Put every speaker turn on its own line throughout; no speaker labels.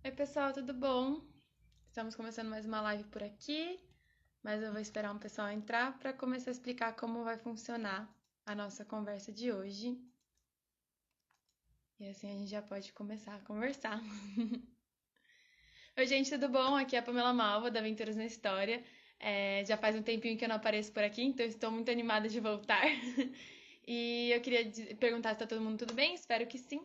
Oi, pessoal, tudo bom? Estamos começando mais uma live por aqui, mas eu vou esperar um pessoal entrar para começar a explicar como vai funcionar a nossa conversa de hoje. E assim a gente já pode começar a conversar. Oi, gente, tudo bom? Aqui é a Pamela Malva, da Aventuras na História. Já faz um tempinho que eu não apareço por aqui, então estou muito animada de voltar. E eu queria perguntar se está todo mundo tudo bem, espero que sim.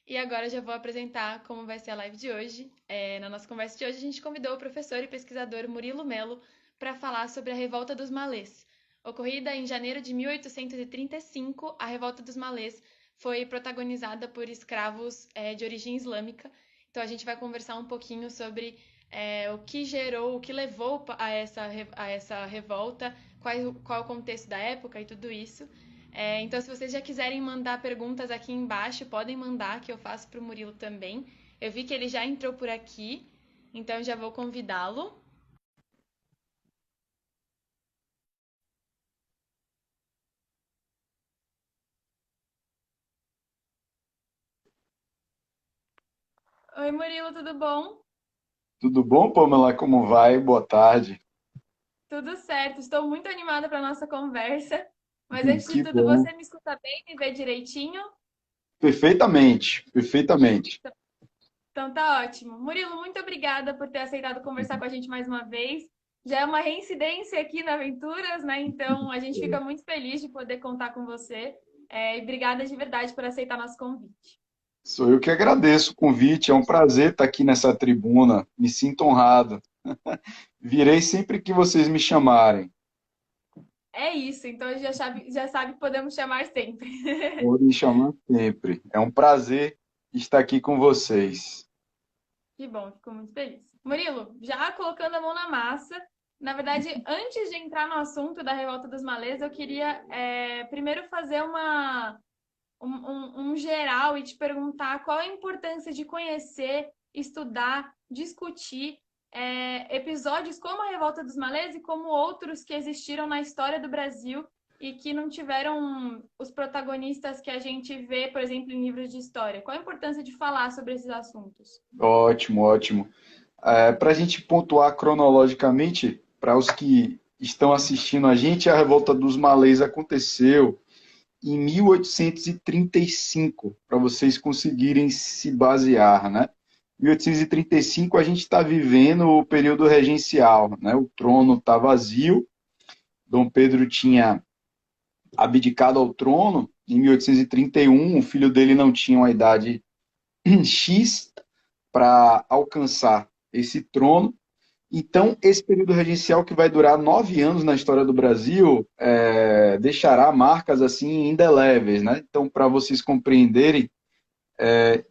E agora eu já vou apresentar como vai ser a live de hoje. Na nossa conversa de hoje, a gente convidou o professor e pesquisador Murilo Melo para falar sobre a Revolta dos Malês. Ocorrida em janeiro de 1835, a Revolta dos Malês foi protagonizada por escravos de origem islâmica. Então a gente vai conversar um pouquinho sobre o que gerou, o que levou a essa revolta, qual o contexto da época e tudo isso. Então, se vocês já quiserem mandar perguntas aqui embaixo, podem mandar, que eu faço para o Murilo também. Eu vi que ele já entrou por aqui, então já vou convidá-lo. Oi, Murilo, tudo bom?
Tudo bom, Pamela? Como vai? Boa tarde.
Tudo certo, estou muito animada para a nossa conversa. Mas antes de
Que
tudo,
bom.
você me escuta bem, me vê direitinho?
Perfeitamente, perfeitamente.
Então tá ótimo. Murilo, muito obrigada por ter aceitado conversar com a gente mais uma vez. Já é uma reincidência aqui na Aventuras, né? Então a gente fica muito feliz de poder contar com você. E obrigada de verdade por aceitar nosso convite.
Sou eu que agradeço o convite. É um prazer estar aqui nessa tribuna. Me sinto honrado. Virei sempre que vocês me chamarem.
É isso, então a gente já sabe que podemos chamar sempre.
Podem me chamar sempre. É um prazer estar aqui com vocês.
Que bom, fico muito feliz. Murilo, já colocando a mão na massa, na verdade, antes de entrar no assunto da Revolta dos Malês, eu queria primeiro fazer um geral e te perguntar qual a importância de conhecer, estudar, discutir episódios como a Revolta dos Malês e como outros que existiram na história do Brasil e que não tiveram os protagonistas que a gente vê, por exemplo, em livros de história. Qual a importância de falar sobre esses assuntos?
Ótimo, ótimo. Para a gente pontuar cronologicamente, para os que estão assistindo a gente, a Revolta dos Malês aconteceu em 1835, para vocês conseguirem se basear, né? 1835 a gente está vivendo o período regencial, né? O trono está vazio, Dom Pedro tinha abdicado ao trono em 1831, o filho dele não tinha uma idade X para alcançar esse trono. Então, esse período regencial que vai durar 9 anos na história do Brasil deixará marcas assim indeléveis, né? Então, para vocês compreenderem,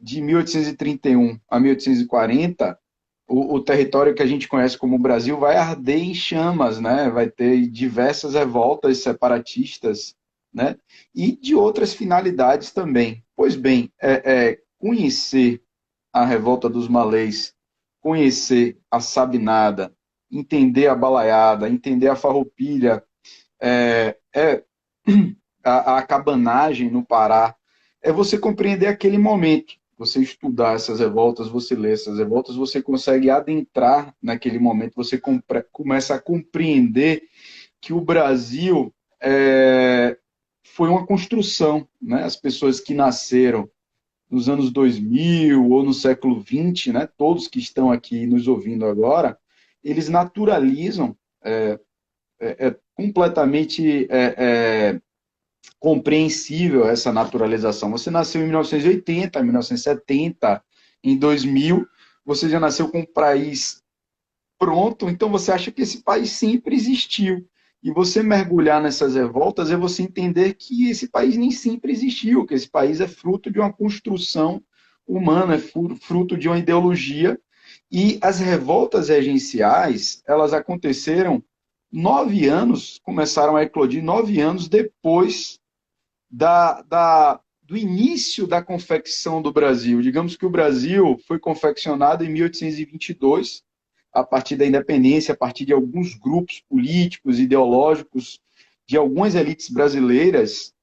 de 1831 a 1840, o território que a gente conhece como Brasil vai arder em chamas, né? Vai ter diversas revoltas separatistas, né? E de outras finalidades também. Pois bem, conhecer a revolta dos malês, conhecer a sabinada, entender a balaiada, entender a farroupilha, é, é, a cabanagem no Pará, é você compreender aquele momento. Você estudar essas revoltas, você ler essas revoltas, você consegue adentrar naquele momento, você começa a compreender que o Brasil foi uma construção, né? As pessoas que nasceram nos anos 2000 ou no século 20, né, todos que estão aqui nos ouvindo agora, eles naturalizam completamente compreensível essa naturalização. Você nasceu em 1980, 1970, em 2000, você já nasceu com um país pronto, então você acha que esse país sempre existiu. E você mergulhar nessas revoltas é você entender que esse país nem sempre existiu, que esse país é fruto de uma construção humana, é fruto de uma ideologia. E as revoltas regenciais, elas aconteceram 9 anos, começaram a eclodir 9 anos depois do início da confecção do Brasil. Digamos que o Brasil foi confeccionado em 1822, a partir da independência, a partir de alguns grupos políticos, ideológicos, de algumas elites brasileiras,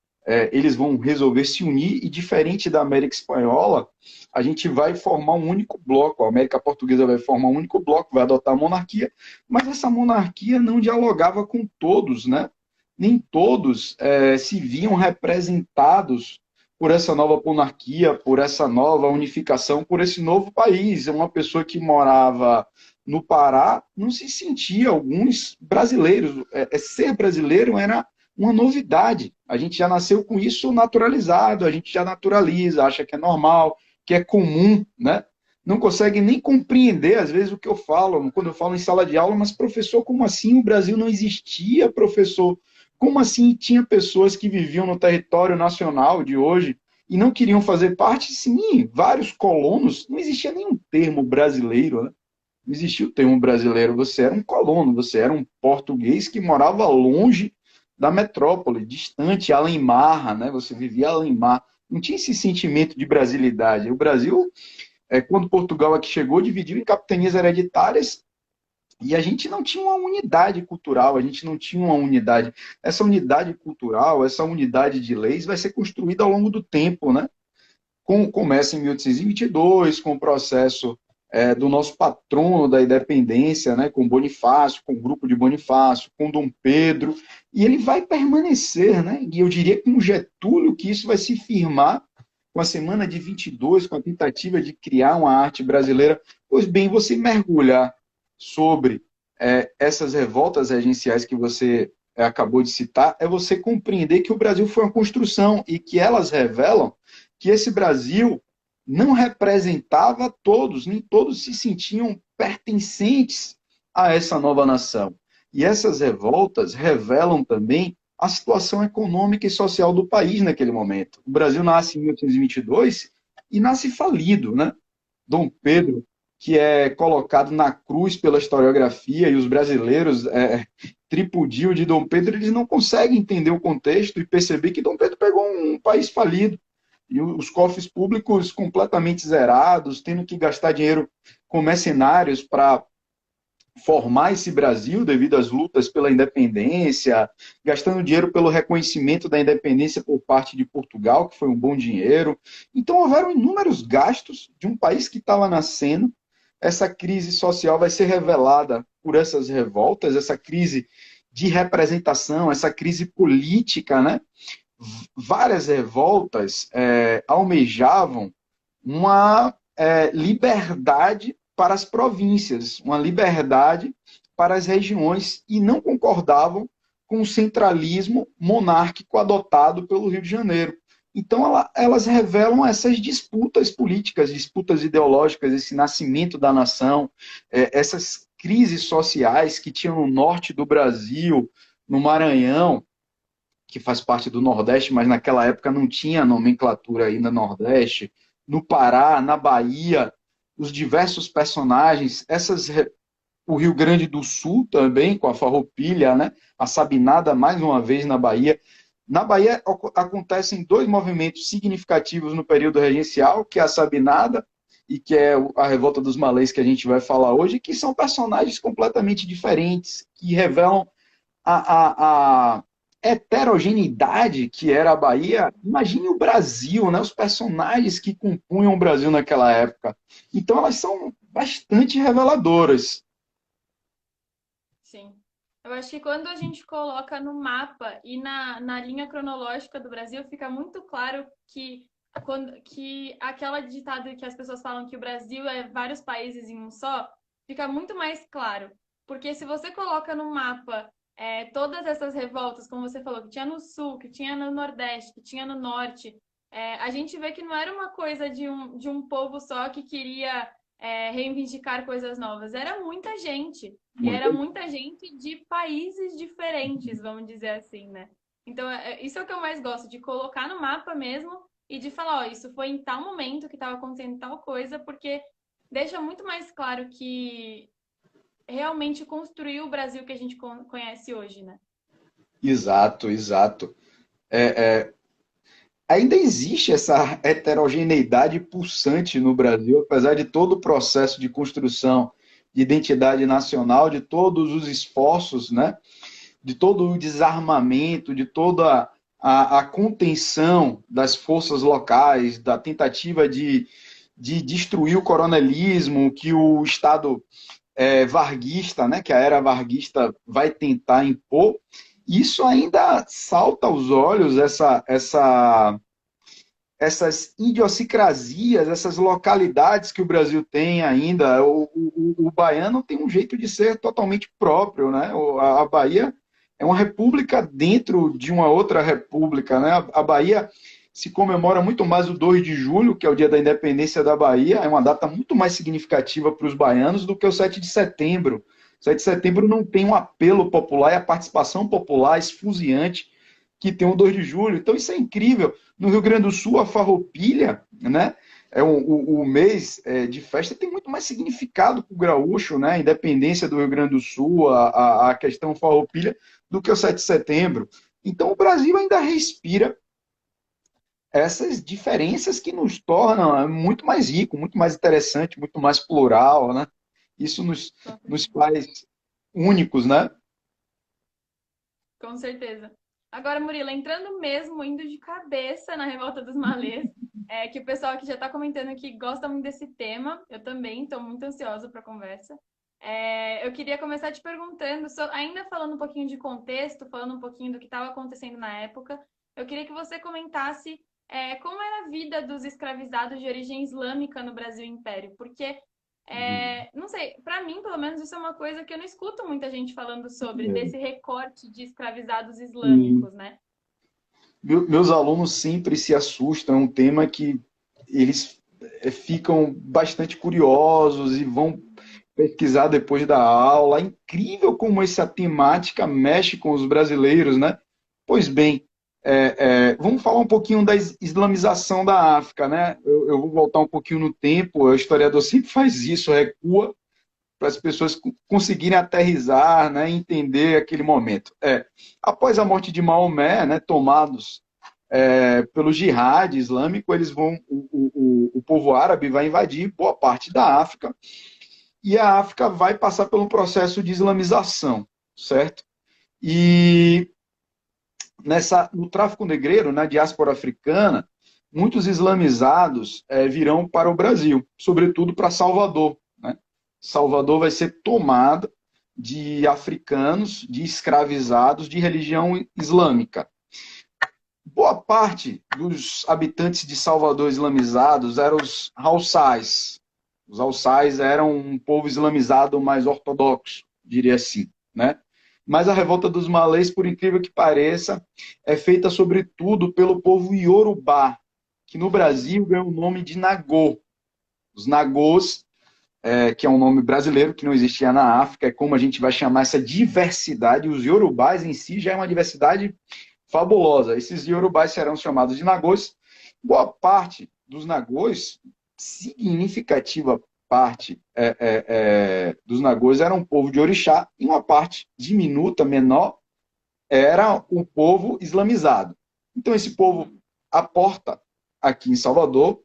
eles vão resolver se unir e, diferente da América Espanhola, a gente vai formar um único bloco. A América Portuguesa vai formar um único bloco, vai adotar a monarquia, mas essa monarquia não dialogava com todos, né? Nem todos se viam representados por essa nova monarquia, por essa nova unificação, por esse novo país. Uma pessoa que morava no Pará não se sentia, alguns brasileiros. Ser brasileiro era uma novidade. A gente já nasceu com isso naturalizado, a gente já naturaliza, acha que é normal, que é comum, né? Não consegue nem compreender, às vezes, o que eu falo, quando eu falo em sala de aula, mas professor, como assim o Brasil não existia, professor? Como assim tinha pessoas que viviam no território nacional de hoje e não queriam fazer parte? Sim, vários colonos, não existia nenhum termo brasileiro, né? Não existia o termo brasileiro, você era um colono, você era um português que morava longe da metrópole, distante, além mar, né? Você vivia além mar. Não tinha esse sentimento de brasilidade. O Brasil, quando Portugal aqui chegou, dividiu em capitanias hereditárias e a gente não tinha uma unidade cultural, a gente não tinha uma unidade. Essa unidade cultural, essa unidade de leis vai ser construída ao longo do tempo, né? Começa em 1822, com o processo do nosso patrono da independência, né, com Bonifácio, com o grupo de Bonifácio, com Dom Pedro, e ele vai permanecer, né, e eu diria com Getúlio que isso vai se firmar com a Semana de 22, com a tentativa de criar uma arte brasileira. Pois bem, você mergulhar sobre essas revoltas regenciais que você acabou de citar, é você compreender que o Brasil foi uma construção e que elas revelam que esse Brasil não representava todos, nem todos se sentiam pertencentes a essa nova nação. E essas revoltas revelam também a situação econômica e social do país naquele momento. O Brasil nasce em 1822 e nasce falido, né? Dom Pedro, que é colocado na cruz pela historiografia, e os brasileiros tripudiam de Dom Pedro, eles não conseguem entender o contexto e perceber que Dom Pedro pegou um país falido, e os cofres públicos completamente zerados, tendo que gastar dinheiro com mercenários para formar esse Brasil devido às lutas pela independência, gastando dinheiro pelo reconhecimento da independência por parte de Portugal, que foi um bom dinheiro. Então, houveram inúmeros gastos de um país que estava nascendo. Essa crise social vai ser revelada por essas revoltas, essa crise de representação, essa crise política, né? Várias revoltas almejavam uma liberdade para as províncias, uma liberdade para as regiões e não concordavam com o centralismo monárquico adotado pelo Rio de Janeiro. Então, elas revelam essas disputas políticas, disputas ideológicas, esse nascimento da nação, essas crises sociais que tinham no norte do Brasil, no Maranhão, que faz parte do Nordeste, mas naquela época não tinha nomenclatura ainda Nordeste, no Pará, na Bahia, os diversos personagens, o Rio Grande do Sul também, com a Farroupilha, né? A Sabinada, mais uma vez, na Bahia. Na Bahia acontecem dois movimentos significativos no período regencial, que é a Sabinada e que é a Revolta dos Malês, que a gente vai falar hoje, que são personagens completamente diferentes, que revelam a heterogeneidade que era a Bahia. Imagine o Brasil, né? Os personagens que compunham o Brasil naquela época. Então, elas são bastante reveladoras.
Sim. Eu acho que quando a gente coloca no mapa e na linha cronológica do Brasil, fica muito claro que aquela ditada que as pessoas falam que o Brasil é vários países em um só, fica muito mais claro. Porque se você coloca no mapa todas essas revoltas, como você falou, que tinha no sul, que tinha no nordeste, que tinha no norte, a gente vê que não era uma coisa de um povo só que queria reivindicar coisas novas. Era muita gente. E era muita gente de países diferentes, vamos dizer assim, né? Então, isso é o que eu mais gosto, de colocar no mapa mesmo e de falar, ó, isso foi em tal momento que estava acontecendo tal coisa, porque deixa muito mais claro que realmente construiu o Brasil que a gente conhece hoje, né?
Exato, exato. Ainda existe essa heterogeneidade pulsante no Brasil, apesar de todo o processo de construção de identidade nacional, de todos os esforços, né? De todo o desarmamento, de toda a contenção das forças locais, da tentativa de destruir o coronelismo que o Estado varguista, né, que a era varguista vai tentar impor, isso ainda salta aos olhos, essas idiosincrasias, essas localidades que o Brasil tem ainda. O baiano tem um jeito de ser totalmente próprio, né? A Bahia é uma república dentro de uma outra república, né? A Bahia se comemora muito mais o 2 de julho, que é o dia da independência da Bahia, é uma data muito mais significativa para os baianos do que o 7 de setembro. O 7 de setembro não tem um apelo popular e a participação popular esfuziante que tem o 2 de julho. Então isso é incrível. No Rio Grande do Sul, a Farroupilha, né? O mês de festa tem muito mais significado para o gaúcho, né? A independência do Rio Grande do Sul, a questão Farroupilha, do que o 7 de setembro. Então o Brasil ainda respira essas diferenças que nos tornam muito mais rico, muito mais interessante, muito mais plural, né? Isso nos faz únicos, né?
Com certeza. Agora, Murilo, entrando mesmo, indo de cabeça na Revolta dos Malês, que o pessoal aqui já está comentando que gosta muito desse tema, eu também estou muito ansiosa para a conversa. Eu queria começar te perguntando, ainda falando um pouquinho de contexto, falando um pouquinho do que estava acontecendo na época, eu queria que você comentasse como era a vida dos escravizados de origem islâmica no Brasil Império, porque não sei, para mim, pelo menos, isso é uma coisa que eu não escuto muita gente falando sobre, desse recorte de escravizados islâmicos, né?
Meus alunos sempre se assustam, é um tema que eles ficam bastante curiosos e vão pesquisar depois da aula. É incrível como essa temática mexe com os brasileiros, né? Pois bem, vamos falar um pouquinho da islamização da África, né? Eu vou voltar um pouquinho no tempo, o historiador sempre faz isso, recua para as pessoas conseguirem aterrizar, né, entender aquele momento. Após a morte de Maomé, né, tomados pelo jihad islâmico, eles vão, o povo árabe vai invadir boa parte da África e a África vai passar por um processo de islamização, certo? E no tráfico negreiro, na diáspora africana, muitos islamizados virão para o Brasil, sobretudo para Salvador. Né? Salvador vai ser tomada de africanos, de escravizados de religião islâmica. Boa parte dos habitantes de Salvador islamizados eram os Haussais. Os Haussais eram um povo islamizado mais ortodoxo, diria assim, né? Mas a revolta dos malês, por incrível que pareça, é feita sobretudo pelo povo iorubá, que no Brasil ganhou o nome de Nagô. Os Nagôs, que é um nome brasileiro que não existia na África, é como a gente vai chamar essa diversidade. Os iorubás em si já é uma diversidade fabulosa. Esses iorubás serão chamados de Nagôs. Boa parte dos Nagôs, significativa parte dos Nagôs era um povo de orixá e uma parte diminuta, menor, era um povo islamizado. Então esse povo aporta aqui em Salvador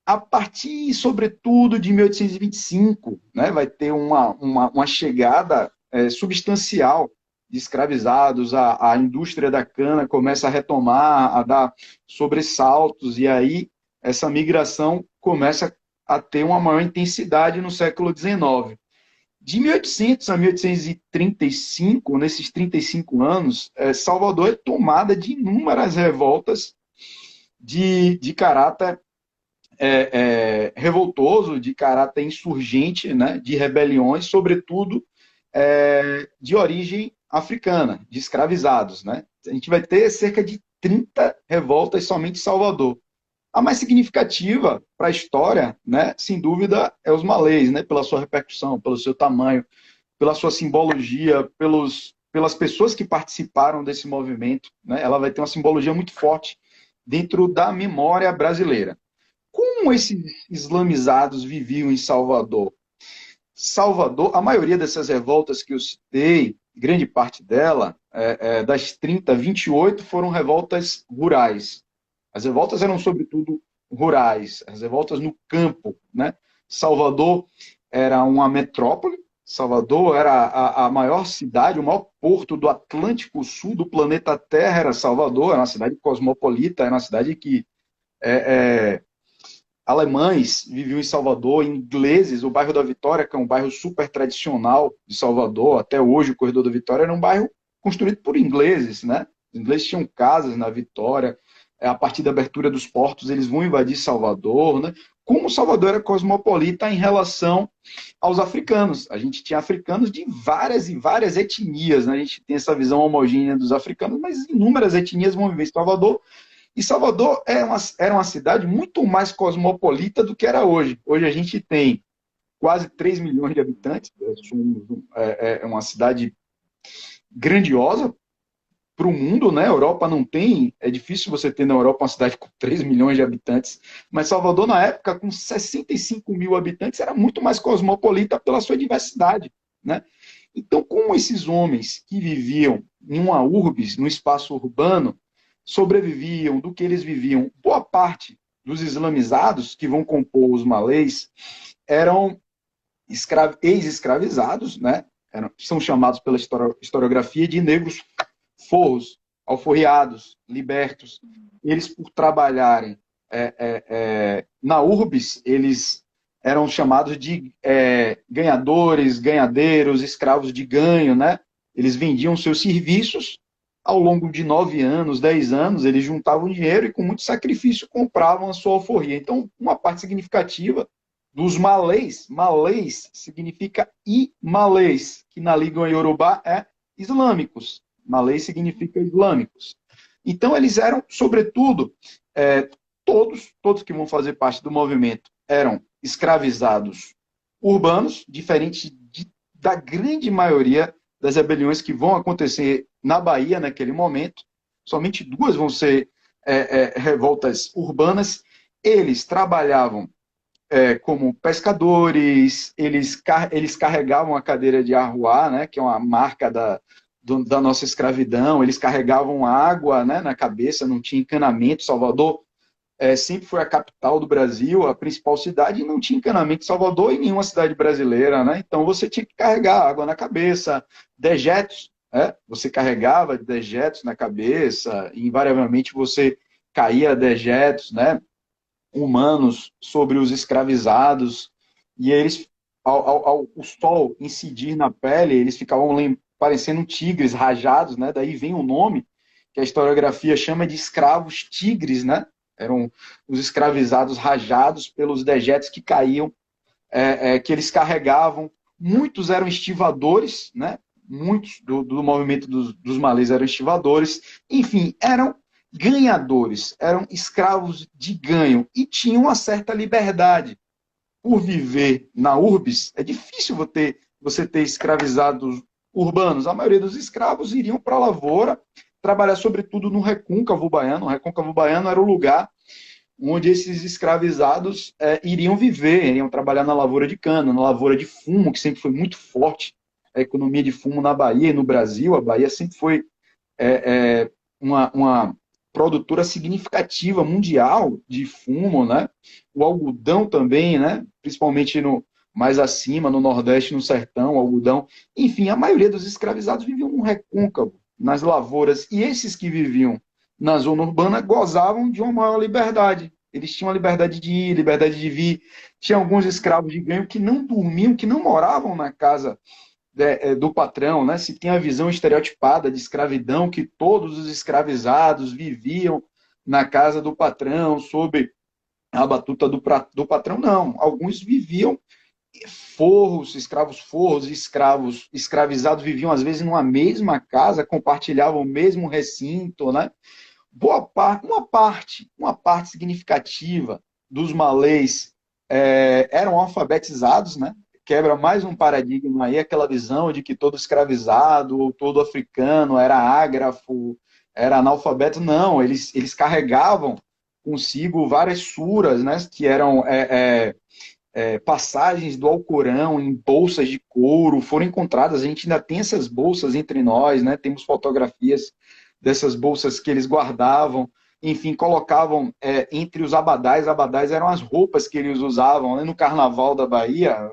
a partir, sobretudo, de 1825, né, vai ter uma chegada substancial de escravizados, a indústria da cana começa a retomar, a dar sobressaltos, e aí essa migração começa a ter uma maior intensidade no século XIX. De 1800 a 1835, nesses 35 anos, Salvador é tomada de inúmeras revoltas de caráter revoltoso, de caráter insurgente, né, de rebeliões, sobretudo de origem africana, de escravizados. Né? A gente vai ter cerca de 30 revoltas somente em Salvador. A mais significativa para a história, né, sem dúvida, é os malês, né, pela sua repercussão, pelo seu tamanho, pela sua simbologia, pelas pessoas que participaram desse movimento. Né? Ela vai ter uma simbologia muito forte dentro da memória brasileira. Como esses islamizados viviam em Salvador? Salvador, a maioria dessas revoltas que eu citei, grande parte dela, das 30, 28 foram revoltas rurais. As revoltas eram, sobretudo, rurais, as revoltas no campo. Né? Salvador era uma metrópole, Salvador era a maior cidade, o maior porto do Atlântico Sul do planeta Terra era Salvador, era uma cidade cosmopolita, era uma cidade que é, é, alemães viviam em Salvador, ingleses, o bairro da Vitória, que é um bairro super tradicional de Salvador, até hoje o Corredor da Vitória era um bairro construído por ingleses, né? Os ingleses tinham casas na Vitória, a partir da abertura dos portos eles vão invadir Salvador, né? Como Salvador era cosmopolita em relação aos africanos. A gente tinha africanos de várias e várias etnias, né? A gente tem essa visão homogênea dos africanos, mas inúmeras etnias vão viver em Salvador, e Salvador era uma cidade muito mais cosmopolita do que era hoje. Hoje a gente tem quase 3 milhões de habitantes, é uma cidade grandiosa para o mundo, né? A Europa não tem, é difícil você ter na Europa uma cidade com 3 milhões de habitantes, mas Salvador, na época, com 65 mil habitantes, era muito mais cosmopolita pela sua diversidade, né? Então, como esses homens que viviam em uma urbis, no espaço urbano, sobreviviam, do que eles viviam, boa parte dos islamizados que vão compor os malês eram ex-escravizados, né? São chamados pela historiografia de negros forros, alforriados, libertos. Eles, por trabalharem na urbis, eles eram chamados de ganhadores, ganhadeiros, escravos de ganho, né? Eles vendiam seus serviços. Ao longo de 9 anos, 10 anos, eles juntavam dinheiro e com muito sacrifício compravam a sua alforria. Então, uma parte significativa dos malês, malês significa imalês, que na língua iorubá é islâmicos. Malês significa islâmicos. Então, eles eram, sobretudo, todos que vão fazer parte do movimento eram escravizados urbanos, diferente da grande maioria das rebeliões que vão acontecer na Bahia naquele momento. Somente 2 vão ser revoltas urbanas. Eles trabalhavam como pescadores, eles carregavam a cadeira de arruá, né, que é uma marca da nossa escravidão, eles carregavam água, né, na cabeça, não tinha encanamento. Salvador sempre foi a capital do Brasil, a principal cidade, e não tinha encanamento em Salvador e nenhuma cidade brasileira, né? Então você tinha que carregar água na cabeça, dejetos, você carregava dejetos na cabeça, e invariavelmente você caía dejetos, né, humanos sobre os escravizados, e eles, ao o sol incidir na pele, eles ficavam parecendo tigres rajados, né? Daí vem o nome que a historiografia chama de escravos tigres, né? Eram os escravizados rajados pelos dejetos que caíam, que eles carregavam. Muitos eram estivadores, né? Muitos do movimento dos malês eram estivadores. Enfim, eram ganhadores, eram escravos de ganho e tinham uma certa liberdade. Por viver na urbis, é difícil você ter escravizados urbanos. A maioria dos escravos iriam para a lavoura, trabalhar sobretudo no Recôncavo Baiano. O Recôncavo Baiano era o lugar onde esses escravizados iriam viver, iriam trabalhar na lavoura de cana, na lavoura de fumo, que sempre foi muito forte, a economia de fumo na Bahia e no Brasil. A Bahia sempre foi uma produtora significativa mundial de fumo, né? O algodão também, né? Principalmente mais acima, no Nordeste, no sertão, o algodão. Enfim, a maioria dos escravizados viviam no recôncavo, nas lavouras, e esses que viviam na zona urbana gozavam de uma maior liberdade. Eles tinham a liberdade de ir, liberdade de vir. Tinha alguns escravos de ganho que não dormiam, que não moravam na casa do patrão, né? Se tem a visão estereotipada de escravidão, que todos os escravizados viviam na casa do patrão, sob a batuta do patrão, não. Alguns viviam forros, e escravos escravizados viviam às vezes numa mesma casa, compartilhavam o mesmo recinto, né? Uma parte significativa dos malês eram alfabetizados, né? Quebra mais um paradigma aí, aquela visão de que todo escravizado ou todo africano era ágrafo, era analfabeto. Não, eles carregavam consigo várias suras, né, que eram passagens do Alcorão em bolsas de couro, foram encontradas. A gente ainda tem essas bolsas entre nós, né? Temos fotografias dessas bolsas que eles guardavam. enfim, colocavam entre os abadás eram as roupas que eles usavam, né? No Carnaval da Bahia,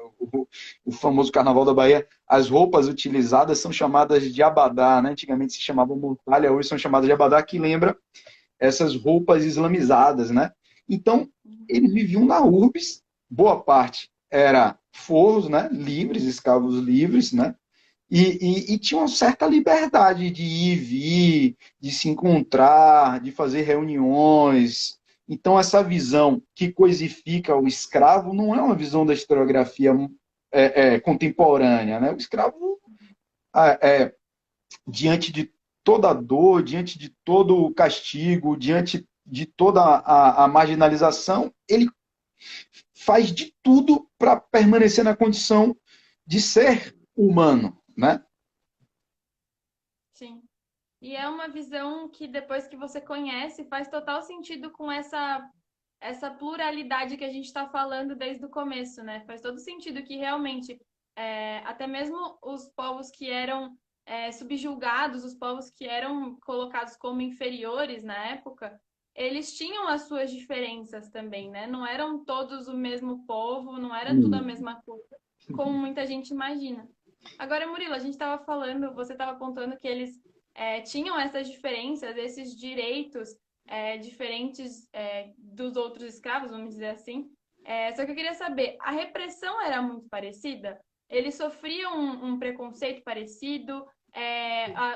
o famoso Carnaval da Bahia, as roupas utilizadas são chamadas de abadá, né? Antigamente se chamavam mortalha, hoje são chamadas de abadá, que lembra essas roupas islamizadas, né? Então, eles viviam na urbes, boa parte era forros, né? Livres, escravos livres, né? E tinha uma certa liberdade de ir e vir, de se encontrar, de fazer reuniões. Então, essa visão que coisifica o escravo não é uma visão da historiografia contemporânea. Né? O escravo, é, diante de toda a dor, diante de todo o castigo, diante de toda a marginalização, ele faz de tudo para permanecer na condição de ser humano, né?
Sim. E é uma visão que depois que você conhece, faz total sentido com essa pluralidade que a gente está falando desde o começo, né? Faz todo sentido que realmente até mesmo os povos que eram subjugados, os povos que eram colocados como inferiores na época, eles tinham as suas diferenças também, né? Não eram todos o mesmo povo, não era tudo a mesma coisa, como muita gente imagina. Agora, Murilo, a gente estava falando, você estava apontando que eles tinham essas diferenças, esses direitos diferentes dos outros escravos, vamos dizer assim. Só que eu queria saber, a repressão era muito parecida? Eles sofriam um preconceito parecido?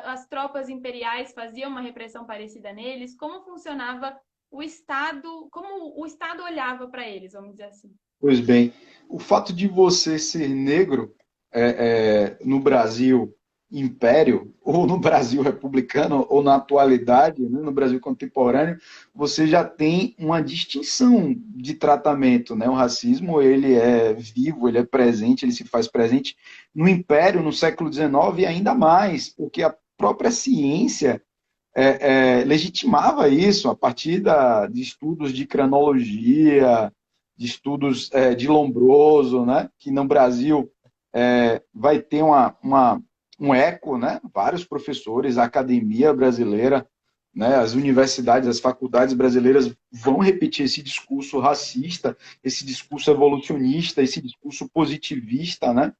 As tropas imperiais faziam uma repressão parecida neles? Como funcionava o Estado? Como o Estado olhava para eles, vamos dizer assim?
Pois bem, o fato de você ser negro no Brasil império, ou no Brasil republicano, ou na atualidade, né, no Brasil contemporâneo, você já tem uma distinção de tratamento. Né? O racismo ele é vivo, ele é presente, ele se faz presente no império, no século XIX, e ainda mais, porque a própria ciência legitimava isso a partir de estudos de cronologia, de estudos de Lombroso, né? Que no Brasil vai ter um eco, né? Vários professores, a academia brasileira, né? As universidades, as faculdades brasileiras vão repetir esse discurso racista, esse discurso evolucionista, esse discurso positivista, né?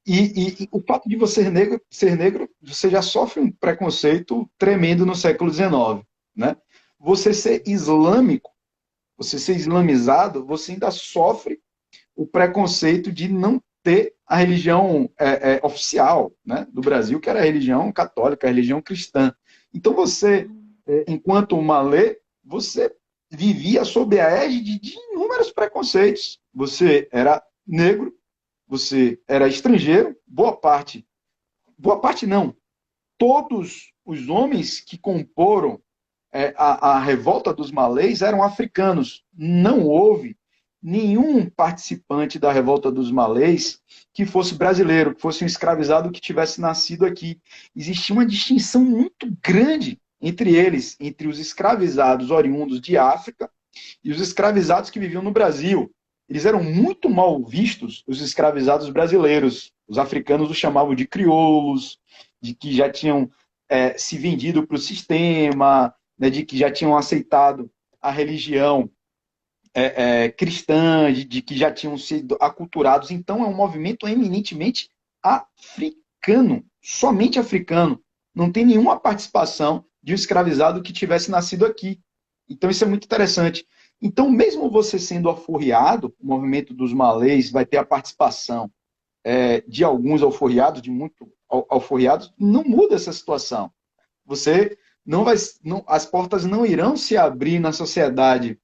E o fato de você ser negro, você já sofre um preconceito tremendo no século XIX, né? Você ser islâmico, você ser islamizado, você ainda sofre o preconceito de não ter a religião oficial, né, do Brasil, que era a religião católica, a religião cristã. Então você, enquanto malê, você vivia sob a égide de inúmeros preconceitos. Você era negro, você era estrangeiro, boa parte não, todos os homens que comporam a revolta dos malês eram africanos. Não houve nenhum participante da revolta dos malês que fosse brasileiro, que fosse um escravizado que tivesse nascido aqui. Existia uma distinção muito grande entre eles, entre os escravizados oriundos de África e os escravizados que viviam no Brasil. Eles eram muito mal vistos, os escravizados brasileiros. Os africanos os chamavam de crioulos, de que já tinham se vendido para o sistema, né, de que já tinham aceitado a religião cristã, de que já tinham sido aculturados. Então, é um movimento eminentemente africano, somente africano. Não tem nenhuma participação de um escravizado que tivesse nascido aqui. Então, isso é muito interessante. Então, mesmo você sendo alforriado, o movimento dos malês vai ter a participação de alguns alforriados, de muito alforriados, não muda essa situação. Você não vai, não, as portas não irão se abrir na sociedade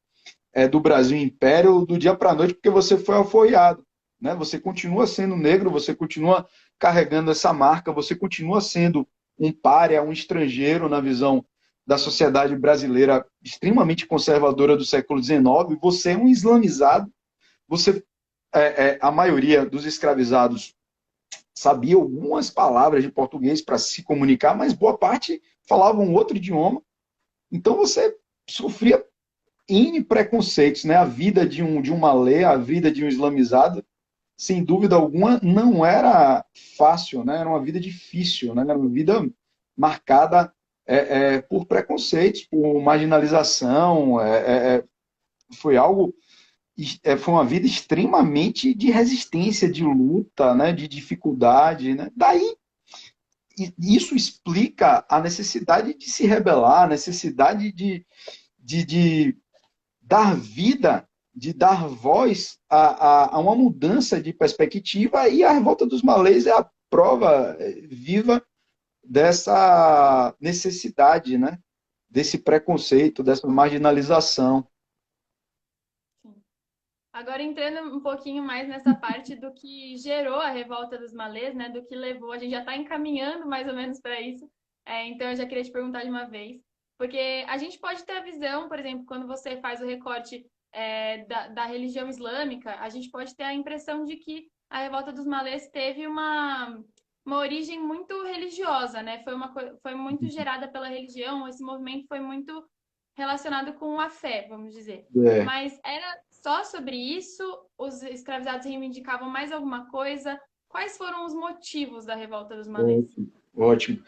do Brasil Império do dia para a noite porque você foi alforriado. Né? Você continua sendo negro, você continua carregando essa marca, você continua sendo um pária, um estrangeiro na visão da sociedade brasileira extremamente conservadora do século XIX, você é um islamizado, você, a maioria dos escravizados sabia algumas palavras de português para se comunicar, mas boa parte falava um outro idioma, então você sofria N preconceitos, né? A vida de um malê, a vida de um islamizado, sem dúvida alguma, não era fácil, né? Era uma vida difícil, né? Era uma vida marcada por preconceitos, por marginalização, foi algo, foi uma vida extremamente de resistência, de luta, né, de dificuldade, né? Daí isso explica a necessidade de se rebelar, a necessidade de dar vida, de dar voz a uma mudança de perspectiva, e a Revolta dos Malês é a prova viva dessa necessidade, né? Desse preconceito, dessa marginalização.
Sim. Agora, entrando um pouquinho mais nessa parte do que gerou a revolta dos malês, né? Do que levou, a gente já está encaminhando mais ou menos para isso. Então, eu já queria te perguntar de uma vez. Porque a gente pode ter a visão, por exemplo, quando você faz o recorte da religião islâmica, a gente pode ter a impressão de que a revolta dos malês teve uma origem muito religiosa, né? Foi muito gerada pela religião, esse movimento foi muito relacionado com a fé, vamos dizer.
É,
Mas era só sobre isso? Os escravizados reivindicavam mais alguma coisa? Quais foram os motivos da revolta dos malês?
ótimo, ótimo.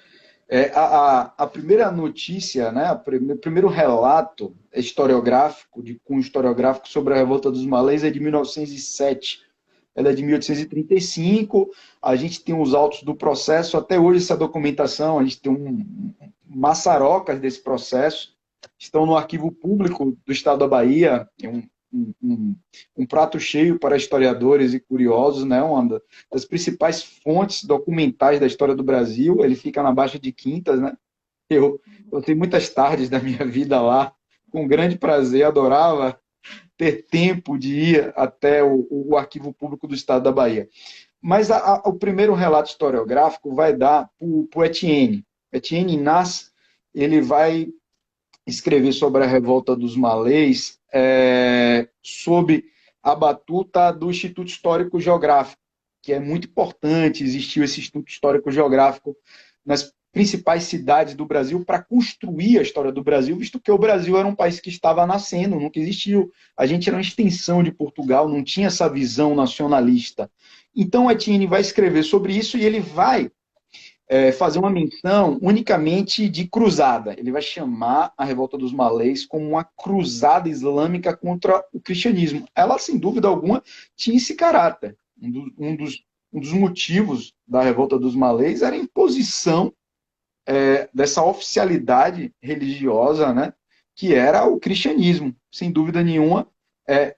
A primeira notícia, né, o primeiro relato historiográfico, de cunho historiográfico sobre a Revolta dos Malês é de 1907. Ela é de 1835. A gente tem os autos do processo, até hoje essa documentação, a gente tem maçarocas desse processo, estão no arquivo público do Estado da Bahia, é um prato cheio para historiadores e curiosos, né? Uma das principais fontes documentais da história do Brasil. Ele fica na Baixa de Quintas, né? Eu tenho muitas tardes da minha vida lá, com grande prazer, adorava ter tempo de ir até o Arquivo Público do Estado da Bahia. Mas o primeiro relato historiográfico vai dar para o Etienne. Etienne Nas, ele vai escrever sobre a revolta dos malês sob a batuta do Instituto Histórico Geográfico, que é muito importante. Existiu esse Instituto Histórico Geográfico nas principais cidades do Brasil para construir a história do Brasil, visto que o Brasil era um país que estava nascendo, nunca existiu. A gente era uma extensão de Portugal, não tinha essa visão nacionalista. Então, Etienne vai escrever sobre isso e ele vai fazer uma menção unicamente de cruzada. Ele vai chamar a Revolta dos Malês como uma cruzada islâmica contra o cristianismo. Ela, sem dúvida alguma, tinha esse caráter. Um dos motivos da Revolta dos Malês era a imposição dessa oficialidade religiosa, né, que era o cristianismo. Sem dúvida nenhuma,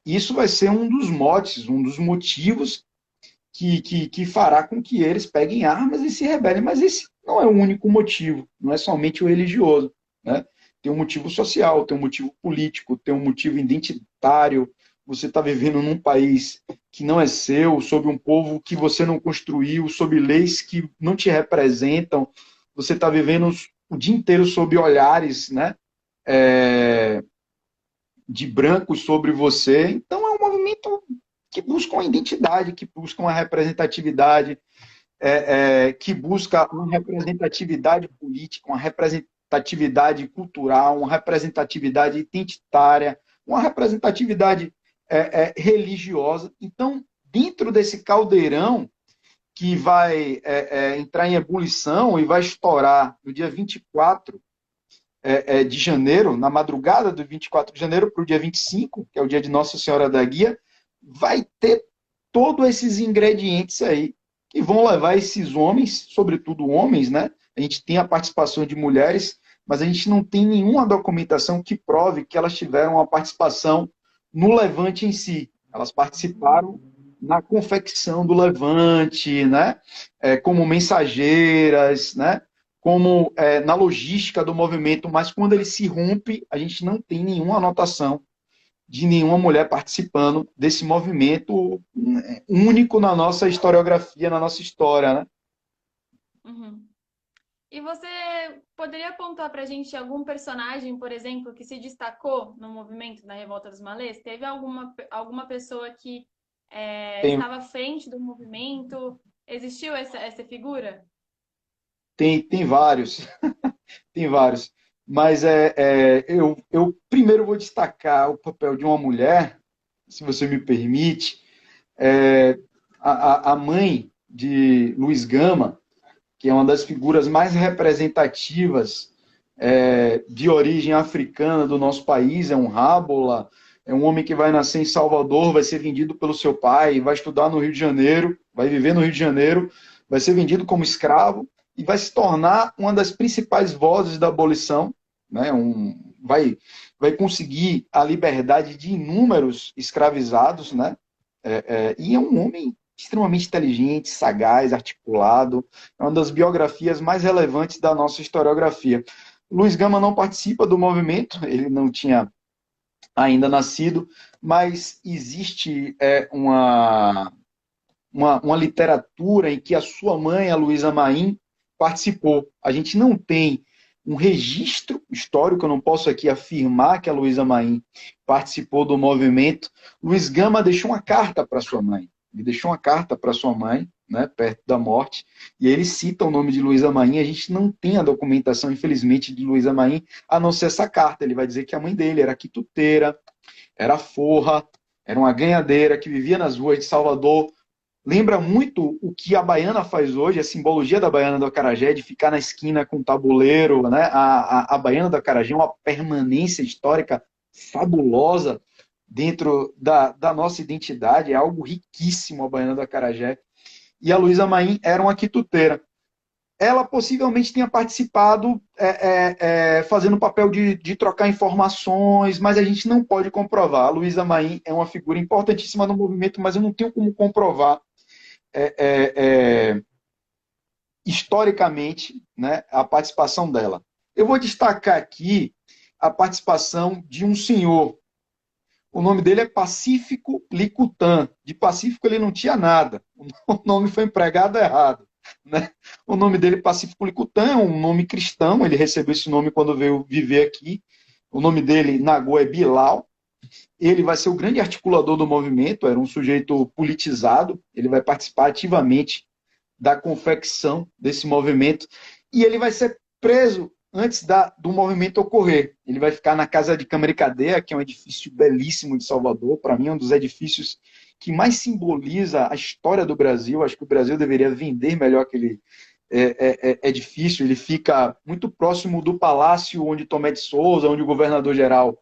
isso vai ser um dos motes, um dos motivos que fará com que eles peguem armas e se rebelem. Mas esse não é o único motivo, não é somente o religioso, né? Tem um motivo social, tem um motivo político, tem um motivo identitário. Você está vivendo num país que não é seu, sob um povo que você não construiu, sob leis que não te representam. Você está vivendo o dia inteiro sob olhares, né, de brancos sobre você. Então é um movimento que busca uma identidade, que busca uma representatividade, que busca uma representatividade política, uma representatividade cultural, uma representatividade identitária, uma representatividade religiosa. Então, dentro desse caldeirão que vai entrar em ebulição e vai estourar no dia 24 de janeiro, na madrugada do 24 de janeiro para o dia 25, que é o dia de Nossa Senhora da Guia, vai ter todos esses ingredientes aí que vão levar esses homens, sobretudo homens, né? A gente tem a participação de mulheres, mas a gente não tem nenhuma documentação que prove que elas tiveram uma participação no levante em si. Elas participaram na confecção do levante, né? Como mensageiras, né? Como na logística do movimento, mas quando ele se rompe, a gente não tem nenhuma anotação de nenhuma mulher participando desse movimento único na nossa historiografia, na nossa história, né?
Uhum. E você poderia apontar para a gente algum personagem, por exemplo, que se destacou no movimento da Revolta dos Malês? Teve alguma pessoa que
Tem,
estava à frente do movimento? Existiu essa figura?
tem vários, tem vários. Mas eu primeiro vou destacar o papel de uma mulher, se você me permite, a mãe de Luiz Gama, que é uma das figuras mais representativas de origem africana do nosso país, é um rábola, é um homem que vai nascer em Salvador, vai ser vendido pelo seu pai, vai estudar no Rio de Janeiro, vai viver no Rio de Janeiro, vai ser vendido como escravo e vai se tornar uma das principais vozes da abolição, né? Vai conseguir a liberdade de inúmeros escravizados, né? E é um homem extremamente inteligente, sagaz, articulado, é uma das biografias mais relevantes da nossa historiografia. Luiz Gama não participa do movimento, ele não tinha ainda nascido, mas existe uma literatura em que a sua mãe, a Luísa Maim, participou. A gente não tem um registro histórico, eu não posso aqui afirmar que a Luísa Maim participou do movimento. Luiz Gama deixou uma carta para sua mãe. Ele deixou uma carta para sua mãe, né, perto da morte, e ele cita o nome de Luísa Maim. A gente não tem a documentação, infelizmente, de Luísa Maim, a não ser essa carta. Ele vai dizer que a mãe dele era quituteira, era forra, era uma ganhadeira que vivia nas ruas de Salvador. Lembra muito o que a baiana faz hoje, a simbologia da baiana do acarajé, de ficar na esquina com o tabuleiro, né? A baiana do acarajé é uma permanência histórica fabulosa dentro da nossa identidade, é algo riquíssimo a baiana do acarajé. E a Luísa Maim era uma quituteira. Ela possivelmente tenha participado fazendo o papel de trocar informações, mas a gente não pode comprovar. A Luísa Maim é uma figura importantíssima no movimento, mas eu não tenho como comprovar historicamente, né, a participação dela. Eu vou destacar aqui a participação de um senhor. O nome dele é Pacífico Licutã. De Pacífico ele não tinha nada. O nome foi empregado errado. Né? O nome dele, Pacífico Licutã, é um nome cristão. Ele recebeu esse nome quando veio viver aqui. O nome dele, Nagô, é Bilal. Ele vai ser o grande articulador do movimento, era um sujeito politizado, ele vai participar ativamente da confecção desse movimento, e ele vai ser preso antes do movimento ocorrer. Ele vai ficar na Casa de Câmara e Cadeia, que é um edifício belíssimo de Salvador, para mim é um dos edifícios que mais simboliza a história do Brasil. Acho que o Brasil deveria vender melhor aquele edifício. Ele fica muito próximo do palácio onde Tomé de Souza, onde o governador-geral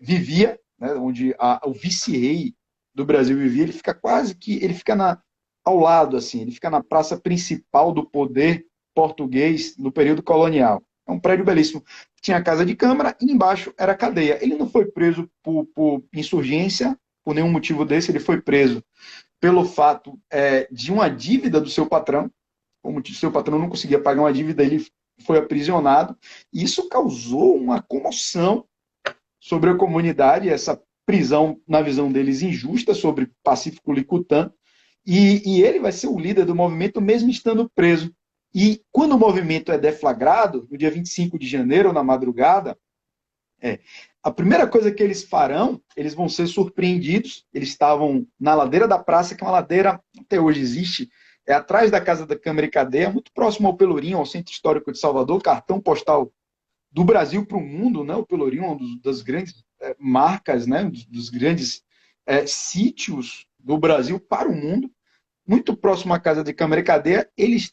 vivia, né, onde o vice-rei do Brasil vivia. Ele fica quase que, ele fica ao lado, assim, ele fica na praça principal do poder português no período colonial. É um prédio belíssimo. Tinha a Casa de Câmara e embaixo era a cadeia. Ele não foi preso por insurgência, por nenhum motivo desse. Ele foi preso pelo fato de uma dívida do seu patrão. Como o seu patrão não conseguia pagar uma dívida, ele foi aprisionado. E isso causou uma comoção sobre a comunidade, essa prisão, na visão deles, injusta sobre Pacífico Licutã, e ele vai ser o líder do movimento mesmo estando preso. E quando o movimento é deflagrado, no dia 25 de janeiro, na madrugada, a primeira coisa que eles farão, eles vão ser surpreendidos. Eles estavam na ladeira da praça, que é uma ladeira, até hoje existe, atrás da Casa da Câmara e Cadeia, muito próximo ao Pelourinho, ao Centro Histórico de Salvador, cartão postal do Brasil para o mundo, né? O Pelourinho é uma das grandes marcas, né? Dos grandes sítios do Brasil para o mundo. Muito próximo à Casa de Câmara e Cadeia, eles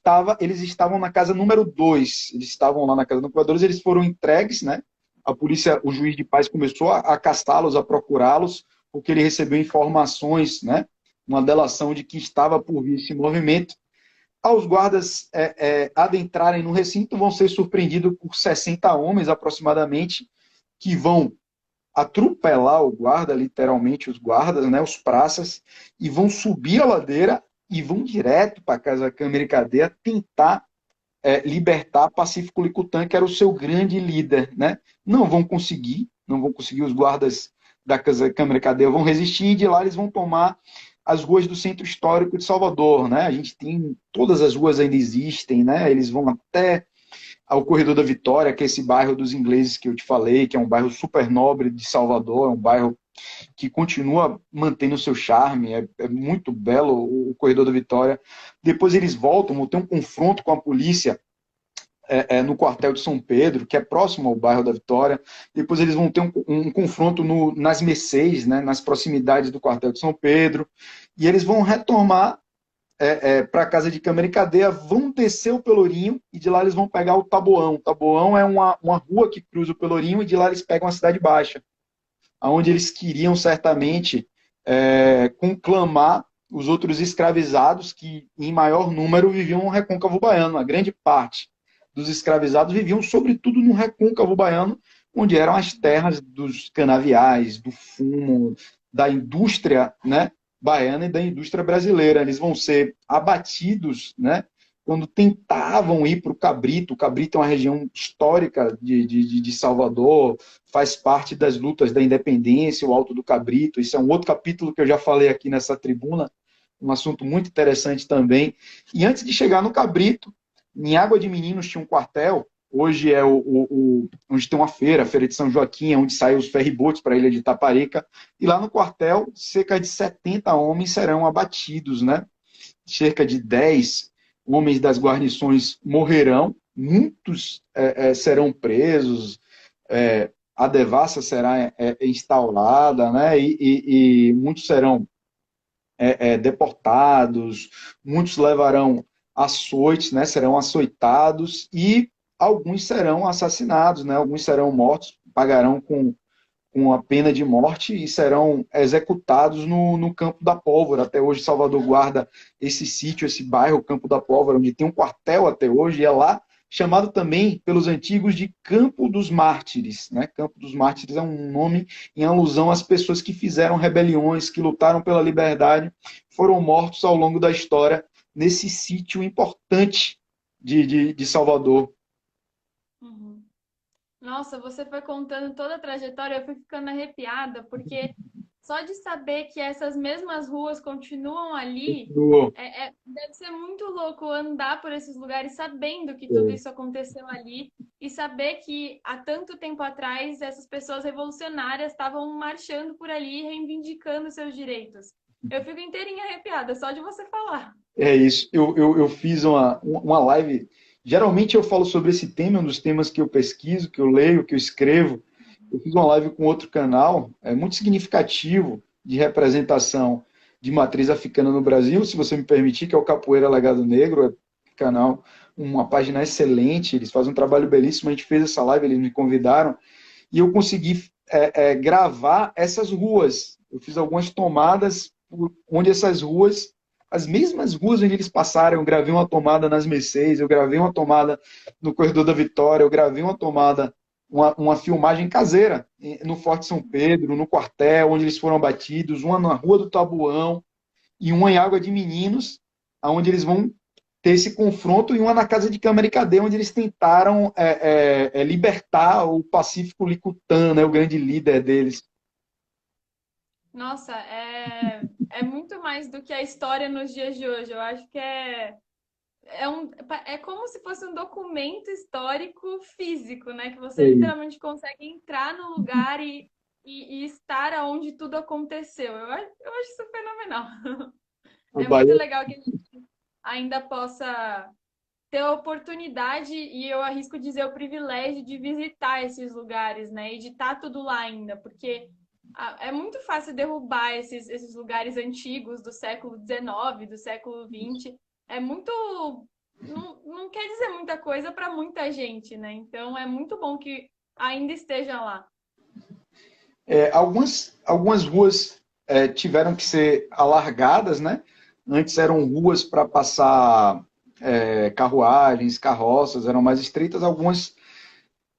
estavam na casa número 2. Eles estavam lá na casa número 2, eles foram entregues, né? A polícia, o juiz de paz começou a castá-los, a procurá-los, porque ele recebeu informações, né? Uma delação de que estava por vir esse movimento. Aos guardas adentrarem no recinto, vão ser surpreendidos por 60 homens aproximadamente, que vão atropelar o guarda, literalmente os guardas, né, os praças, e vão subir a ladeira e vão direto para a Casa Câmara e Cadeia tentar libertar Pacífico Licutã, que era o seu grande líder. Né? Não vão conseguir, os guardas da Casa Câmara e Cadeia vão resistir, e de lá eles vão tomar as ruas do Centro Histórico de Salvador, né? A gente tem, todas as ruas ainda existem, né? Eles vão até ao Corredor da Vitória, que é esse bairro dos ingleses que eu te falei, que é um bairro super nobre de Salvador, é um bairro que continua mantendo o seu charme, é muito belo o Corredor da Vitória. Depois eles voltam, vão ter um confronto com a polícia no quartel de São Pedro, que é próximo ao bairro da Vitória. Depois eles vão ter um confronto nas Mercês, né, nas proximidades do quartel de São Pedro, e eles vão retomar para a casa de câmara e cadeia, vão descer o Pelourinho e de lá eles vão pegar o Taboão. O Taboão é uma rua que cruza o Pelourinho e de lá eles pegam a Cidade Baixa, onde eles queriam certamente conclamar os outros escravizados que, em maior número, viviam no recôncavo baiano. A grande parte dos escravizados viviam, sobretudo, no recôncavo baiano, onde eram as terras dos canaviais, do fumo, da indústria, né, baiana e da indústria brasileira. Eles vão ser abatidos, né, quando tentavam ir para o Cabrito. O Cabrito é uma região histórica de Salvador, faz parte das lutas da independência, o Alto do Cabrito. Isso é um outro capítulo que eu já falei aqui nessa tribuna, um assunto muito interessante também. E antes de chegar no Cabrito, em Água de Meninos tinha um quartel, hoje é onde tem uma feira, a Feira de São Joaquim, onde saem os ferribotes para a ilha de Itaparica, e lá no quartel, cerca de 70 homens serão abatidos, né? Cerca de 10 homens das guarnições morrerão, muitos serão presos, a devassa será instaurada, né? E muitos serão deportados, muitos levarão açoites, né? Serão açoitados e alguns serão assassinados, né? Alguns serão mortos, pagarão com a pena de morte e serão executados no Campo da Pólvora. Até hoje, Salvador guarda esse sítio, esse bairro, Campo da Pólvora, onde tem um quartel até hoje, e é lá chamado também pelos antigos de Campo dos Mártires. Né? Campo dos Mártires é um nome em alusão às pessoas que fizeram rebeliões, que lutaram pela liberdade, foram mortos ao longo da história nesse sítio importante de Salvador.
Uhum. Nossa, você foi contando toda a trajetória, eu fui ficando arrepiada, porque só de saber que essas mesmas ruas continuam ali, deve ser muito louco andar por esses lugares sabendo que tudo isso aconteceu ali e saber que há tanto tempo atrás essas pessoas revolucionárias estavam marchando por ali, reivindicando seus direitos. Eu fico inteirinha arrepiada só de você falar.
É isso. Eu fiz uma live. Geralmente eu falo sobre esse tema, um dos temas que eu pesquiso, que eu leio, que eu escrevo. Eu fiz uma live com outro canal, muito significativo de representação de matriz africana no Brasil, se você me permitir, que é o Capoeira Legado Negro, canal, uma página excelente, eles fazem um trabalho belíssimo. A gente fez essa live, eles me convidaram, e eu consegui gravar essas ruas. Eu fiz algumas tomadas onde essas ruas, as mesmas ruas onde eles passaram, eu gravei uma tomada nas Mercês, eu gravei uma tomada no Corredor da Vitória, eu gravei uma tomada, uma filmagem caseira no Forte São Pedro, no quartel, onde eles foram batidos, uma na Rua do Tabuão e uma em Água de Meninos, onde eles vão ter esse confronto, e uma na Casa de Câmara e Cadeia, onde eles tentaram libertar o Pacífico Licutã, né, o grande líder deles.
Nossa, é muito mais do que a história nos dias de hoje. Eu acho que é como se fosse um documento histórico físico, né? Que você
É
literalmente consegue entrar no lugar e estar onde tudo aconteceu. Eu acho isso fenomenal.
A
É muito
Bahia,
legal que a gente ainda possa ter a oportunidade, e eu arrisco dizer o privilégio de visitar esses lugares, né? E de estar tudo lá ainda, porque é muito fácil derrubar esses lugares antigos do século XIX, do século XX. É muito. Não quer dizer muita coisa para muita gente, né? Então é muito bom que ainda esteja lá.
algumas ruas tiveram que ser alargadas, né? Antes eram ruas para passar carruagens, carroças, eram mais estreitas. Algumas,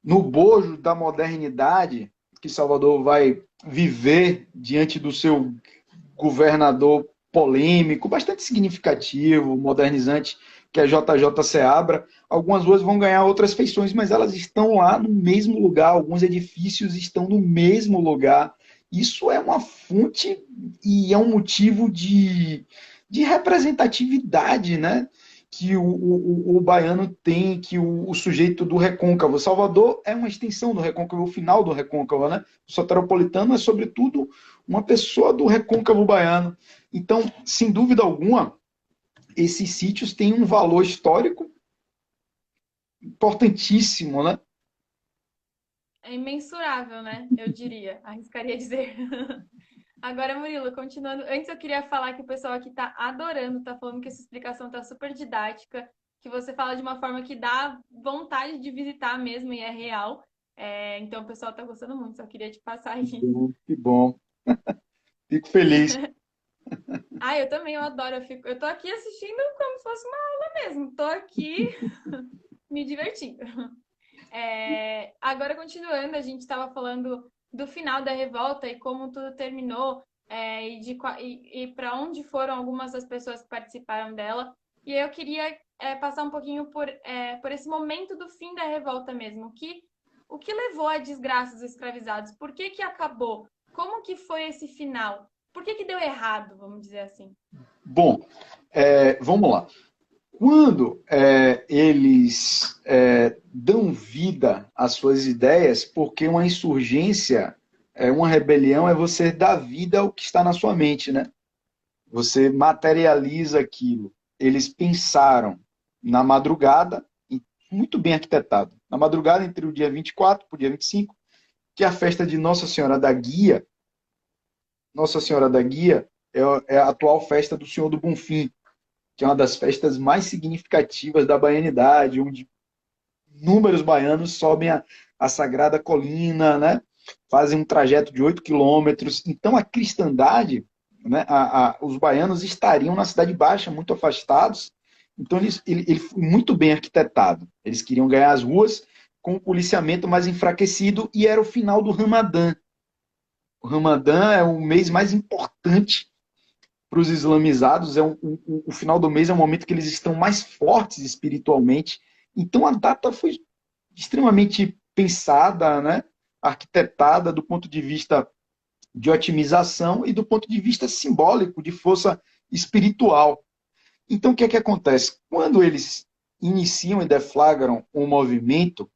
no bojo da modernidade que Salvador vai viver diante do seu governador polêmico, bastante significativo, modernizante, que é JJ Seabra. Algumas ruas vão ganhar outras feições, mas elas estão lá no mesmo lugar, alguns edifícios estão no mesmo lugar. Isso é uma fonte e é um motivo de representatividade, né? Que o baiano tem, que o sujeito do recôncavo. Salvador é uma extensão do recôncavo, o final do recôncavo, né? O soteropolitano é, sobretudo, uma pessoa do recôncavo baiano. Então, sem dúvida alguma, esses sítios têm um valor histórico importantíssimo, né?
É imensurável, né? Eu diria, arriscaria dizer. Agora, Murilo, continuando. Antes eu queria falar que o pessoal aqui tá adorando, tá falando que essa explicação tá super didática, que você fala de uma forma que dá vontade de visitar mesmo e é real. Então o pessoal tá gostando muito, só queria te passar
Que
aí.
bom, que bom. Fico feliz.
Ah, eu também, eu adoro. Eu tô aqui assistindo como se fosse uma aula mesmo. Tô aqui me divertindo. Agora, continuando, a gente estava falando do final da revolta e como tudo terminou, e para onde foram algumas das pessoas que participaram dela. E eu queria passar um pouquinho por esse momento do fim da revolta mesmo. O que levou à desgraça dos escravizados? Por que que acabou? Como que foi esse final? Por que que deu errado, vamos dizer assim?
Bom, vamos lá. Quando eles dão vida às suas ideias, porque uma insurgência, uma rebelião, é você dar vida ao que está na sua mente, né? Você materializa aquilo. Eles pensaram na madrugada, muito bem arquitetado, na madrugada entre o dia 24 para o dia 25, que é a festa de Nossa Senhora da Guia. Nossa Senhora da Guia é a atual festa do Senhor do Bonfim, que é uma das festas mais significativas da baianidade, onde inúmeros baianos sobem a sagrada colina, né? Fazem um trajeto de 8 quilômetros. Então, a cristandade, né? Os baianos estariam na Cidade Baixa, muito afastados. Então, ele foi muito bem arquitetado. Eles queriam ganhar as ruas com o policiamento mais enfraquecido e era o final do Ramadã. O Ramadã é o mês mais importante para os islamizados, o final do mês é o momento que eles estão mais fortes espiritualmente. Então a data foi extremamente pensada, né? Arquitetada do ponto de vista de otimização e do ponto de vista simbólico, de força espiritual. Então o que é que acontece? Quando eles iniciam e deflagram um movimento,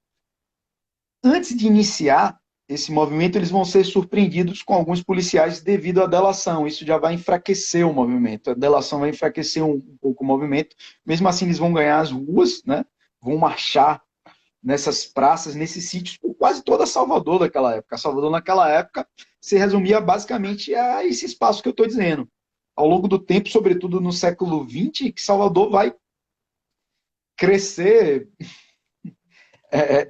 antes de iniciar esse movimento, eles vão ser surpreendidos com alguns policiais devido à delação. Isso já vai enfraquecer o movimento. A delação vai enfraquecer um pouco o movimento. Mesmo assim, eles vão ganhar as ruas, né? Vão marchar nessas praças, nesses sítios, por quase toda Salvador daquela época. Salvador, naquela época, se resumia basicamente a esse espaço que eu estou dizendo. Ao longo do tempo, sobretudo no século XX, que Salvador vai crescer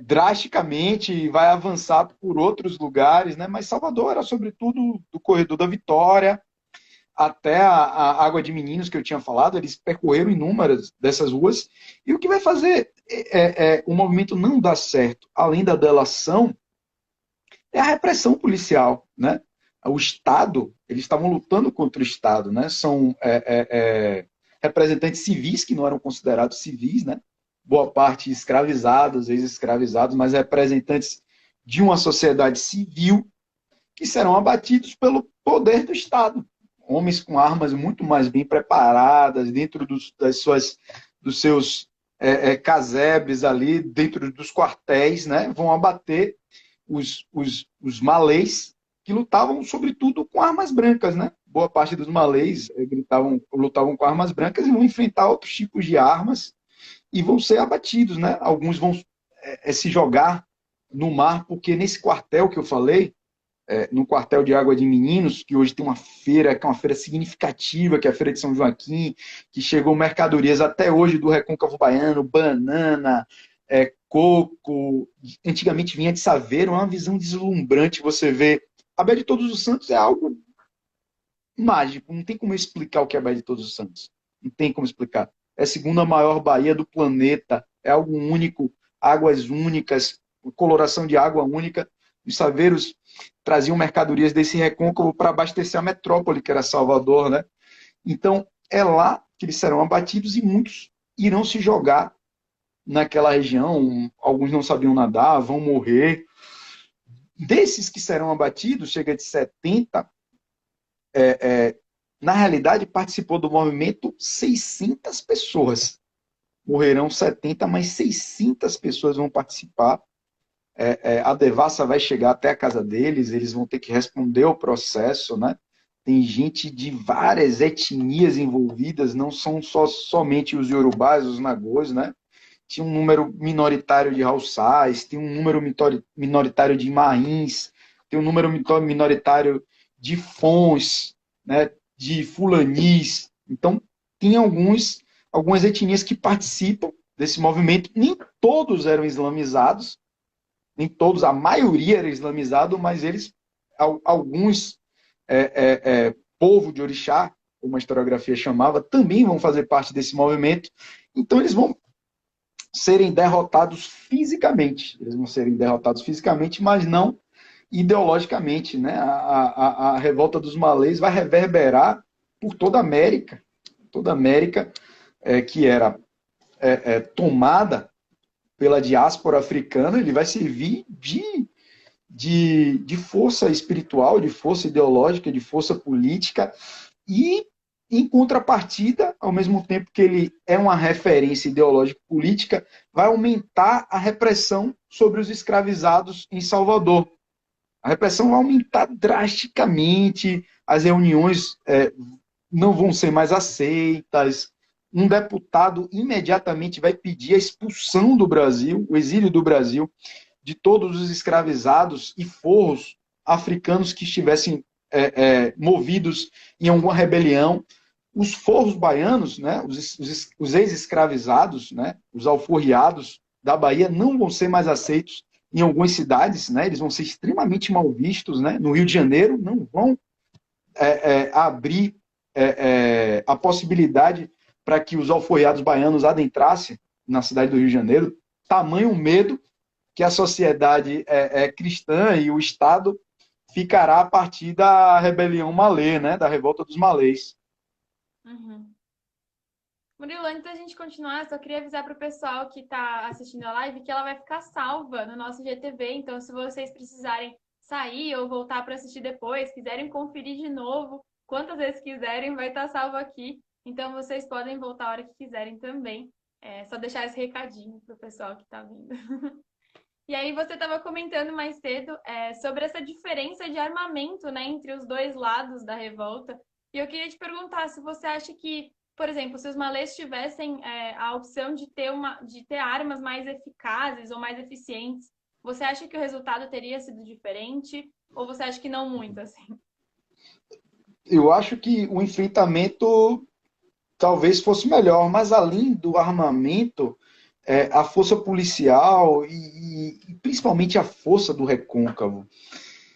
drasticamente, vai avançar por outros lugares, né? Mas Salvador era sobretudo do Corredor da Vitória até a Água de Meninos, que eu tinha falado, eles percorreram inúmeras dessas ruas, e o que vai fazer o movimento não dar certo, além da delação, é a repressão policial, né? O Estado, eles estavam lutando contra o Estado, né? São representantes civis que não eram considerados civis, né? Boa parte escravizados, ex-escravizados, mas representantes de uma sociedade civil que serão abatidos pelo poder do Estado. Homens com armas muito mais bem preparadas, dentro dos seus casebres ali, dentro dos quartéis, né? Vão abater os malês que lutavam, sobretudo, com armas brancas, né? Boa parte dos malês lutavam com armas brancas e vão enfrentar outros tipos de armas e vão ser abatidos, né? Alguns vão se jogar no mar, porque nesse quartel que eu falei, no quartel de Água de Meninos, que hoje tem uma feira, que é uma feira significativa, que é a Feira de São Joaquim, que chegou mercadorias até hoje do Recôncavo Baiano, banana, coco, antigamente vinha de Saveiro, é uma visão deslumbrante, você vê. A Baía de Todos os Santos é algo mágico, não tem como explicar o que é a Baía de Todos os Santos, não tem como explicar. É a segunda maior baía do planeta, é algo único, águas únicas, coloração de água única. Os saveiros traziam mercadorias desse recôncavo para abastecer a metrópole, que era Salvador, né? Então, é lá que eles serão abatidos e muitos irão se jogar naquela região. Alguns não sabiam nadar, vão morrer. Desses que serão abatidos, chega de 70, na realidade, participou do movimento 600 pessoas. Morrerão 70, mas 600 pessoas vão participar. A devassa vai chegar até a casa deles, eles vão ter que responder ao processo, né? Tem gente de várias etnias envolvidas, não são somente os iorubás, os nagôs, né? Tinha um número minoritário de haussais, tem um número minoritário de marins, tem um número minoritário de Fons, né, de Fulanis. Então, tem algumas etnias que participam desse movimento. Nem todos eram islamizados, nem todos, a maioria era islamizado, mas eles, alguns, povo de orixá, como a historiografia chamava, também vão fazer parte desse movimento. Então, eles vão serem derrotados fisicamente. Eles vão serem derrotados fisicamente, mas não ideologicamente. Né? A revolta dos malês vai reverberar por toda a América. Toda a América que era tomada pela diáspora africana, ele vai servir de força espiritual, de força ideológica, de força política, e, em contrapartida, ao mesmo tempo que ele é uma referência ideológica política, vai aumentar a repressão sobre os escravizados em Salvador. A repressão vai aumentar drasticamente, as reuniões não vão ser mais aceitas, um deputado imediatamente vai pedir a expulsão do Brasil, o exílio do Brasil, de todos os escravizados e forros africanos que estivessem movidos em alguma rebelião. Os forros baianos, né, os ex-escravizados, né, os alforriados da Bahia, não vão ser mais aceitos em algumas cidades, né, eles vão ser extremamente mal vistos. Né, no Rio de Janeiro, não vão abrir a possibilidade para que os alforriados baianos adentrassem na cidade do Rio de Janeiro. Tamanho medo que a sociedade cristã e o Estado ficará a partir da rebelião malê, né, da revolta dos malês.
Uhum. Murilo, antes da gente continuar, só queria avisar para o pessoal que está assistindo a live que ela vai ficar salva no nosso GTV. Então, se vocês precisarem sair ou voltar para assistir depois, quiserem conferir de novo, quantas vezes quiserem, vai estar salvo aqui. Então, vocês podem voltar a hora que quiserem também. É só deixar esse recadinho para o pessoal que está vindo. E aí, você estava comentando mais cedo sobre essa diferença de armamento, né, entre os dois lados da revolta. E eu queria te perguntar se você acha que, por exemplo, se os malês tivessem a opção de ter armas mais eficazes ou mais eficientes, você acha que o resultado teria sido diferente? Ou você acha que não muito, assim?
Eu acho que o enfrentamento talvez fosse melhor, mas além do armamento, a força policial e principalmente a força do recôncavo,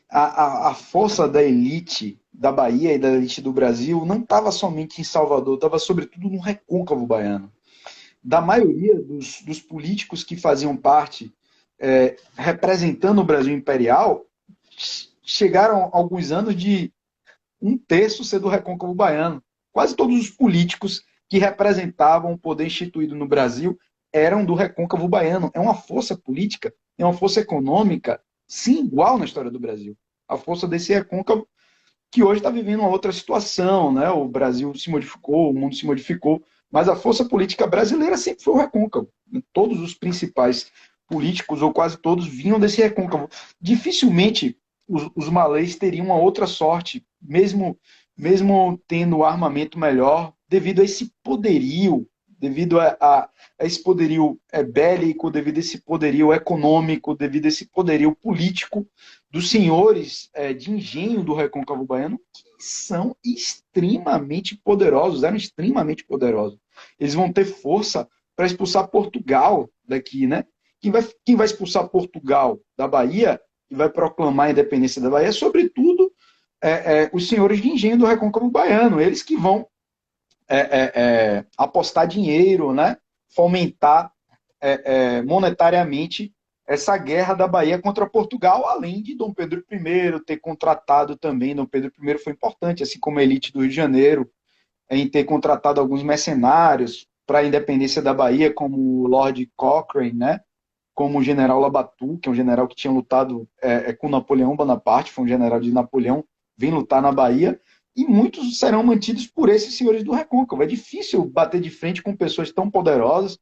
a força da elite da Bahia e da elite do Brasil não estava somente em Salvador, estava sobretudo no recôncavo baiano. Da maioria dos políticos que faziam parte, representando o Brasil imperial, chegaram alguns anos de um terço ser do recôncavo baiano. Quase todos os políticos que representavam o poder instituído no Brasil eram do recôncavo baiano. É uma força política, é uma força econômica sem igual na história do Brasil. A força desse recôncavo que hoje está vivendo uma outra situação, né? O Brasil se modificou, o mundo se modificou, mas a força política brasileira sempre foi o recôncavo. Todos os principais políticos, ou quase todos, vinham desse recôncavo. Dificilmente os malês teriam uma outra sorte, mesmo tendo armamento melhor, devido a esse poderio, devido a esse poderio bélico, devido a esse poderio econômico, devido a esse poderio político dos senhores de engenho do recôncavo baiano, que são extremamente poderosos, eram extremamente poderosos. Eles vão ter força para expulsar Portugal daqui, né? Quem vai expulsar Portugal da Bahia e vai proclamar a independência da Bahia, sobretudo os senhores de engenho do recôncavo baiano, eles que vão apostar dinheiro, né? Fomentar monetariamente essa guerra da Bahia contra Portugal, além de Dom Pedro I ter contratado também. Dom Pedro I foi importante, assim como a elite do Rio de Janeiro, em ter contratado alguns mercenários para a independência da Bahia, como o Lord Cochrane, né? Como o general Labatut, que é um general que tinha lutado com Napoleão Bonaparte, foi um general de Napoleão, vem lutar na Bahia, e muitos serão mantidos por esses senhores do recôncavo. É difícil bater de frente com pessoas tão poderosas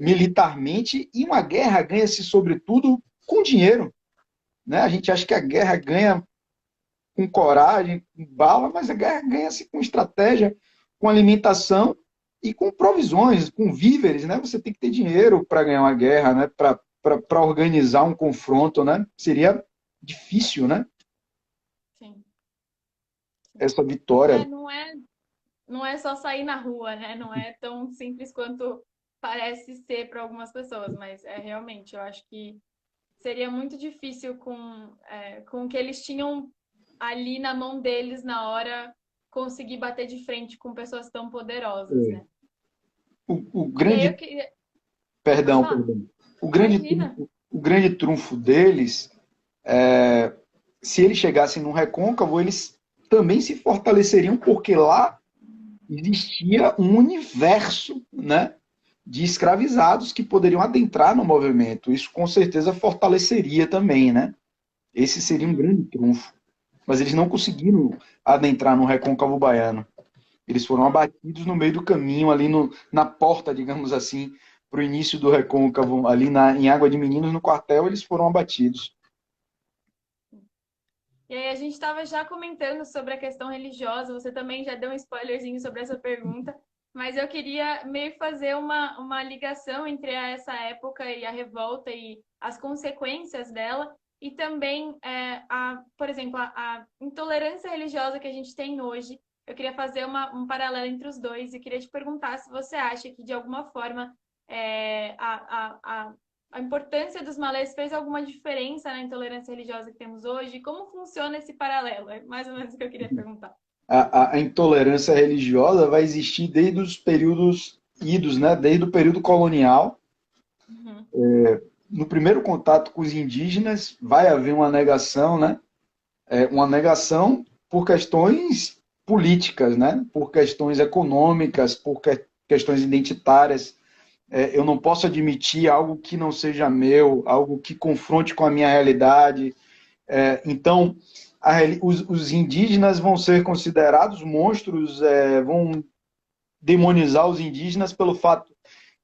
militarmente, e uma guerra ganha-se sobretudo com dinheiro. Né? A gente acha que a guerra ganha com coragem, com bala, mas a guerra ganha-se com estratégia, com alimentação e com provisões, com víveres. Né? Você tem que ter dinheiro para ganhar uma guerra, né? Para organizar um confronto. Né? Seria difícil, né?
Sim.
essa vitória.
Não é, não é só sair na rua, né? Não é tão simples quanto parece ser para algumas pessoas, mas é realmente, eu acho que seria muito difícil com o que eles tinham ali na mão deles na hora conseguir bater de frente com pessoas tão poderosas,
É,
né?
o
E aí eu
grande,
queria. Pode
perdão,
falar?
perdão,
Imagina.
o grande trunfo deles, se eles chegassem no recôncavo, eles também se fortaleceriam, porque lá existia um universo, né, de escravizados que poderiam adentrar no movimento. Isso com certeza fortaleceria também, né? Esse seria um
Uhum.
grande trunfo. Mas eles não conseguiram adentrar no recôncavo baiano. Eles foram
É.
abatidos no meio do caminho, ali no, na porta, digamos assim, para o início do recôncavo, ali em Água de Meninos, no quartel, eles foram abatidos.
E aí a gente estava já comentando sobre a questão religiosa, você também já deu um spoilerzinho sobre essa pergunta, mas eu queria meio fazer uma ligação entre essa época e a revolta e as consequências dela, e também, por exemplo, a intolerância religiosa que a gente tem hoje. Eu queria fazer um paralelo entre os dois e queria te perguntar se você acha que, de alguma forma, a importância dos malês fez alguma diferença na intolerância religiosa que temos hoje? Como funciona esse paralelo? É mais ou menos o que eu queria perguntar.
A intolerância religiosa vai existir desde os períodos idos, né? Desde o período colonial.
Uhum,
No primeiro contato com os indígenas, vai haver uma negação, né? Uma negação por questões políticas, né? Por questões econômicas, por questões identitárias. Eu não posso admitir algo que não seja meu, algo que confronte com a minha realidade. Então, os indígenas vão ser considerados monstros, vão demonizar os indígenas pelo fato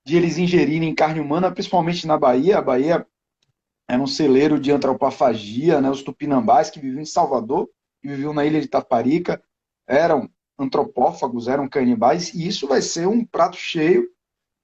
de eles ingerirem carne humana, principalmente na Bahia. A Bahia era um celeiro de antropofagia, né? Os tupinambás que viviam em Salvador, que viviam na ilha de Taparica, eram antropófagos, eram canibais, e isso vai ser um prato cheio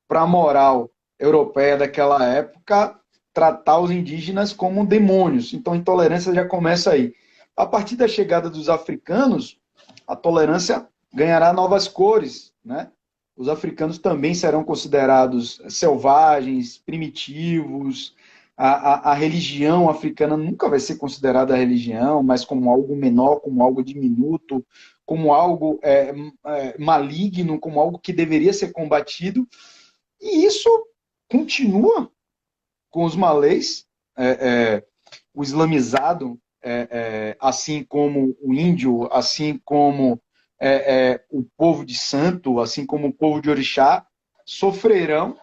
para a moral europeia daquela época tratar os indígenas como demônios. Então a intolerância já começa aí. A partir da chegada dos africanos, a tolerância ganhará novas cores, né? Os africanos também serão considerados selvagens, primitivos. A religião africana nunca vai ser considerada religião, mas como algo menor, como algo diminuto, como algo maligno, como algo que deveria ser combatido. E isso continua com os malês, o islamizado, assim como o índio, assim como o povo de santo, assim como o povo de orixá, sofrerão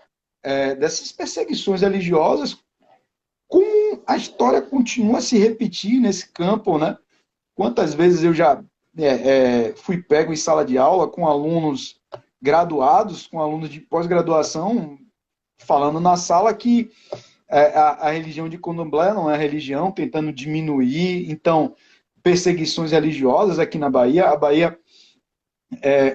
dessas perseguições religiosas, como a história continua a se repetir nesse campo, né? Quantas vezes eu já fui pego em sala de aula com alunos graduados, com alunos de pós-graduação, falando na sala que a religião de Candomblé não é religião, tentando diminuir. Então, perseguições religiosas aqui na Bahia. A Bahia,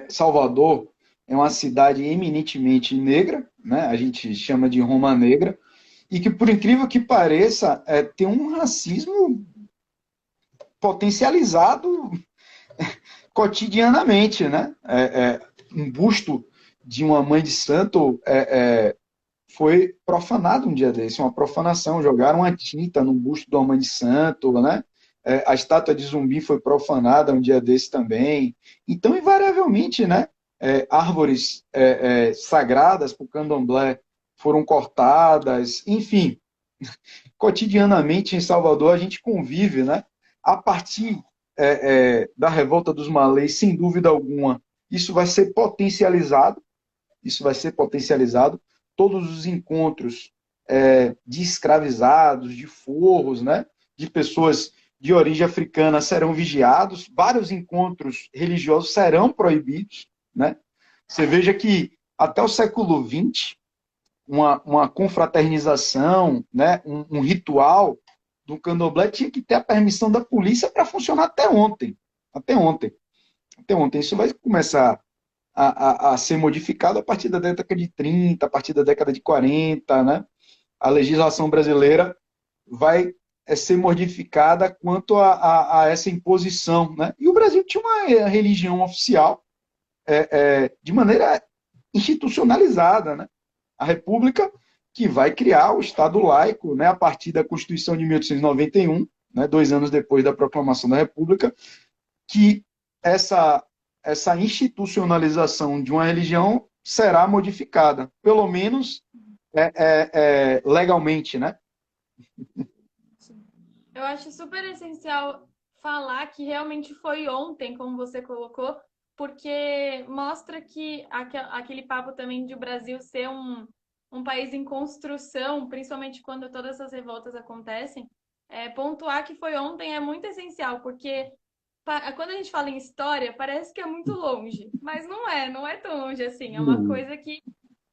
Salvador, é uma cidade eminentemente negra, né? A gente chama de Roma Negra, e que, por incrível que pareça, tem um racismo potencializado cotidianamente, né? Um busto de uma mãe de santo foi profanado um dia desse, uma profanação, jogaram uma tinta no busto da mãe de santo, né? A estátua de zumbi foi profanada um dia desse também. Então, invariavelmente, né? Árvores sagradas para o candomblé foram cortadas, enfim, cotidianamente em Salvador a gente convive, né? A partir da revolta dos malês, sem dúvida alguma, isso vai ser potencializado, isso vai ser potencializado. Todos os encontros de escravizados, de forros, né? De pessoas de origem africana serão vigiados, vários encontros religiosos serão proibidos, né? Você veja que até o século XX, uma confraternização, né, um ritual do candomblé tinha que ter a permissão da polícia para funcionar até ontem. Até ontem. Até ontem. Isso vai começar a ser modificado a partir da década de 30, a partir da década de 40, né? A legislação brasileira vai ser modificada quanto a essa imposição, né? E o Brasil tinha uma religião oficial de maneira institucionalizada, né? A República que vai criar o Estado laico, né? A partir da Constituição de 1891, né? 2 anos depois da proclamação da República, que essa essa institucionalização de uma religião será modificada, pelo menos legalmente, né?
Eu acho super essencial falar que realmente foi ontem, como você colocou, porque mostra que aquele papo também de o Brasil ser um país em construção, principalmente quando todas essas revoltas acontecem, pontuar que foi ontem é muito essencial, porque quando a gente fala em história, parece que é muito longe, mas não é tão longe assim. É uma coisa que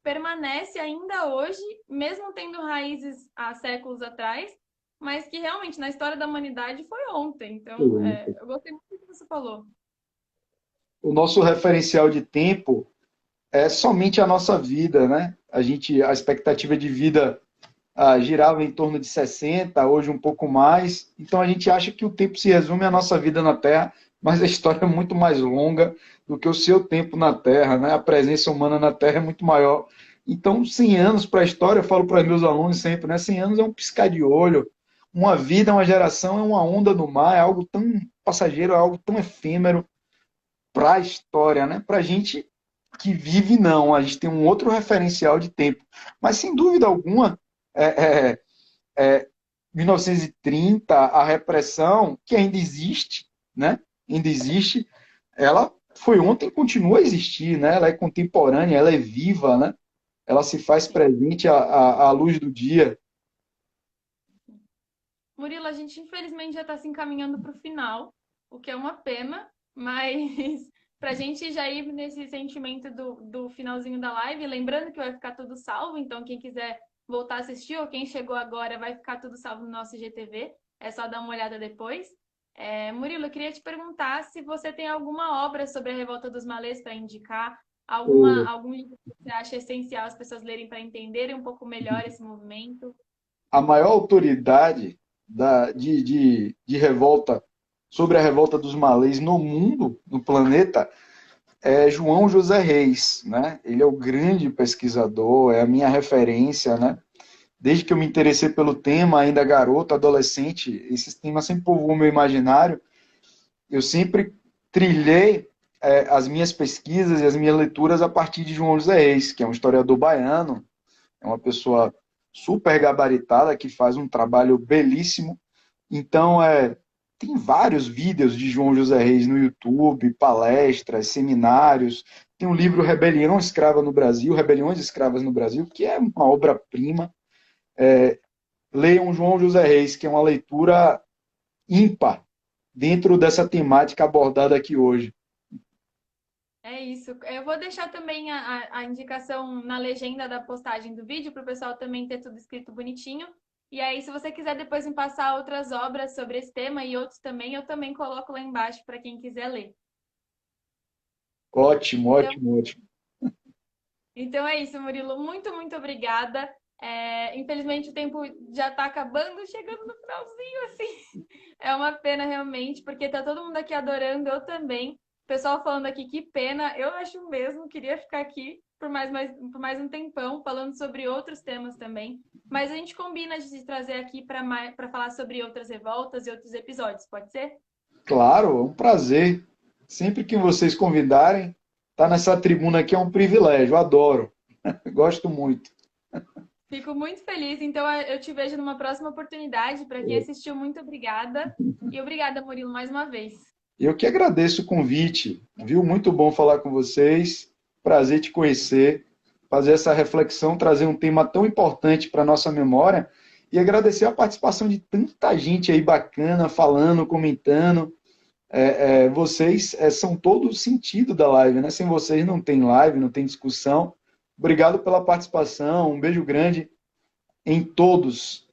permanece ainda hoje, mesmo tendo raízes há séculos atrás, mas que realmente na história da humanidade foi ontem. Então, eu gostei muito do que você falou.
O nosso referencial de tempo é somente a nossa vida, né? A expectativa de vida girava em torno de 60, hoje um pouco mais. Então a gente acha que o tempo se resume à nossa vida na Terra, mas a história é muito mais longa do que o seu tempo na Terra, né? A presença humana na Terra é muito maior. Então, 100 anos para a história, eu falo para meus alunos sempre, né? 100 anos é um piscar de olho. Uma vida, uma geração é uma onda no mar, é algo tão passageiro, é algo tão efêmero para a história, né? Para a gente que vive, não. A gente tem um outro referencial de tempo. Mas, sem dúvida alguma, é, é, é, 1930, a repressão, que ainda existe, né? Ainda existe, ela foi ontem e continua a existir, né? Ela é contemporânea, ela é viva, né? Ela se faz presente à luz do dia.
Murilo, a gente infelizmente já está se encaminhando para o final, o que é uma pena, mas para a gente já ir nesse sentimento do finalzinho da live, lembrando que vai ficar tudo salvo, então quem quiser voltar a assistir ou quem chegou agora vai ficar tudo salvo no nosso IGTV, é só dar uma olhada depois. Murilo, eu queria te perguntar se você tem alguma obra sobre a Revolta dos Malês para indicar, algum livro que você acha essencial as pessoas lerem para entenderem um pouco melhor esse movimento.
A maior autoridade de revolta, sobre a revolta dos malês no mundo, no planeta, é João José Reis, né? Ele é o grande pesquisador, é a minha referência, né? Desde que eu me interessei pelo tema, ainda garoto, adolescente, esses temas sempre povoam o meu imaginário. Eu sempre trilhei as minhas pesquisas e as minhas leituras a partir de João José Reis, que é um historiador baiano, é uma pessoa super gabaritada que faz um trabalho belíssimo. Então, tem vários vídeos de João José Reis no YouTube, palestras, seminários. Tem um livro Rebelião Escrava no Brasil, Rebeliões Escravas no Brasil, que é uma obra-prima. Leiam João José Reis, que é uma leitura ímpar dentro dessa temática abordada aqui hoje.
É isso. Eu vou deixar também a indicação na legenda da postagem do vídeo para o pessoal também ter tudo escrito bonitinho. E aí, se você quiser depois me passar outras obras sobre esse tema e outros também, eu também coloco lá embaixo para quem quiser ler.
Ótimo,
Então,
ótimo, ótimo.
então é isso, Murilo. Muito, muito obrigada. Infelizmente o tempo já está acabando, chegando no finalzinho, assim. É uma pena realmente, porque tá todo mundo aqui adorando, eu também. O pessoal falando aqui, que pena, eu acho mesmo, queria ficar aqui por mais um tempão, falando sobre outros temas também. Mas a gente combina de trazer aqui para falar sobre outras revoltas e outros episódios, pode ser?
Claro, é um prazer. Sempre que vocês convidarem, estar nessa tribuna aqui é um privilégio, adoro. Gosto muito.
Fico muito feliz, então eu te vejo numa próxima oportunidade. Para quem assistiu, muito obrigada. E obrigada, Murilo, mais uma vez.
Eu que agradeço o convite, viu? Muito bom falar com vocês. Prazer te conhecer, fazer essa reflexão, trazer um tema tão importante para a nossa memória e agradecer a participação de tanta gente aí bacana, falando, comentando. Vocês são todo o sentido da live, né? Sem vocês não tem live, não tem discussão. Obrigado pela participação, um beijo grande em todos.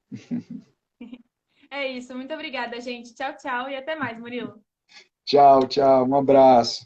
É isso, muito obrigada, gente. Tchau, tchau e até mais, Murilo.
Tchau, tchau, um abraço.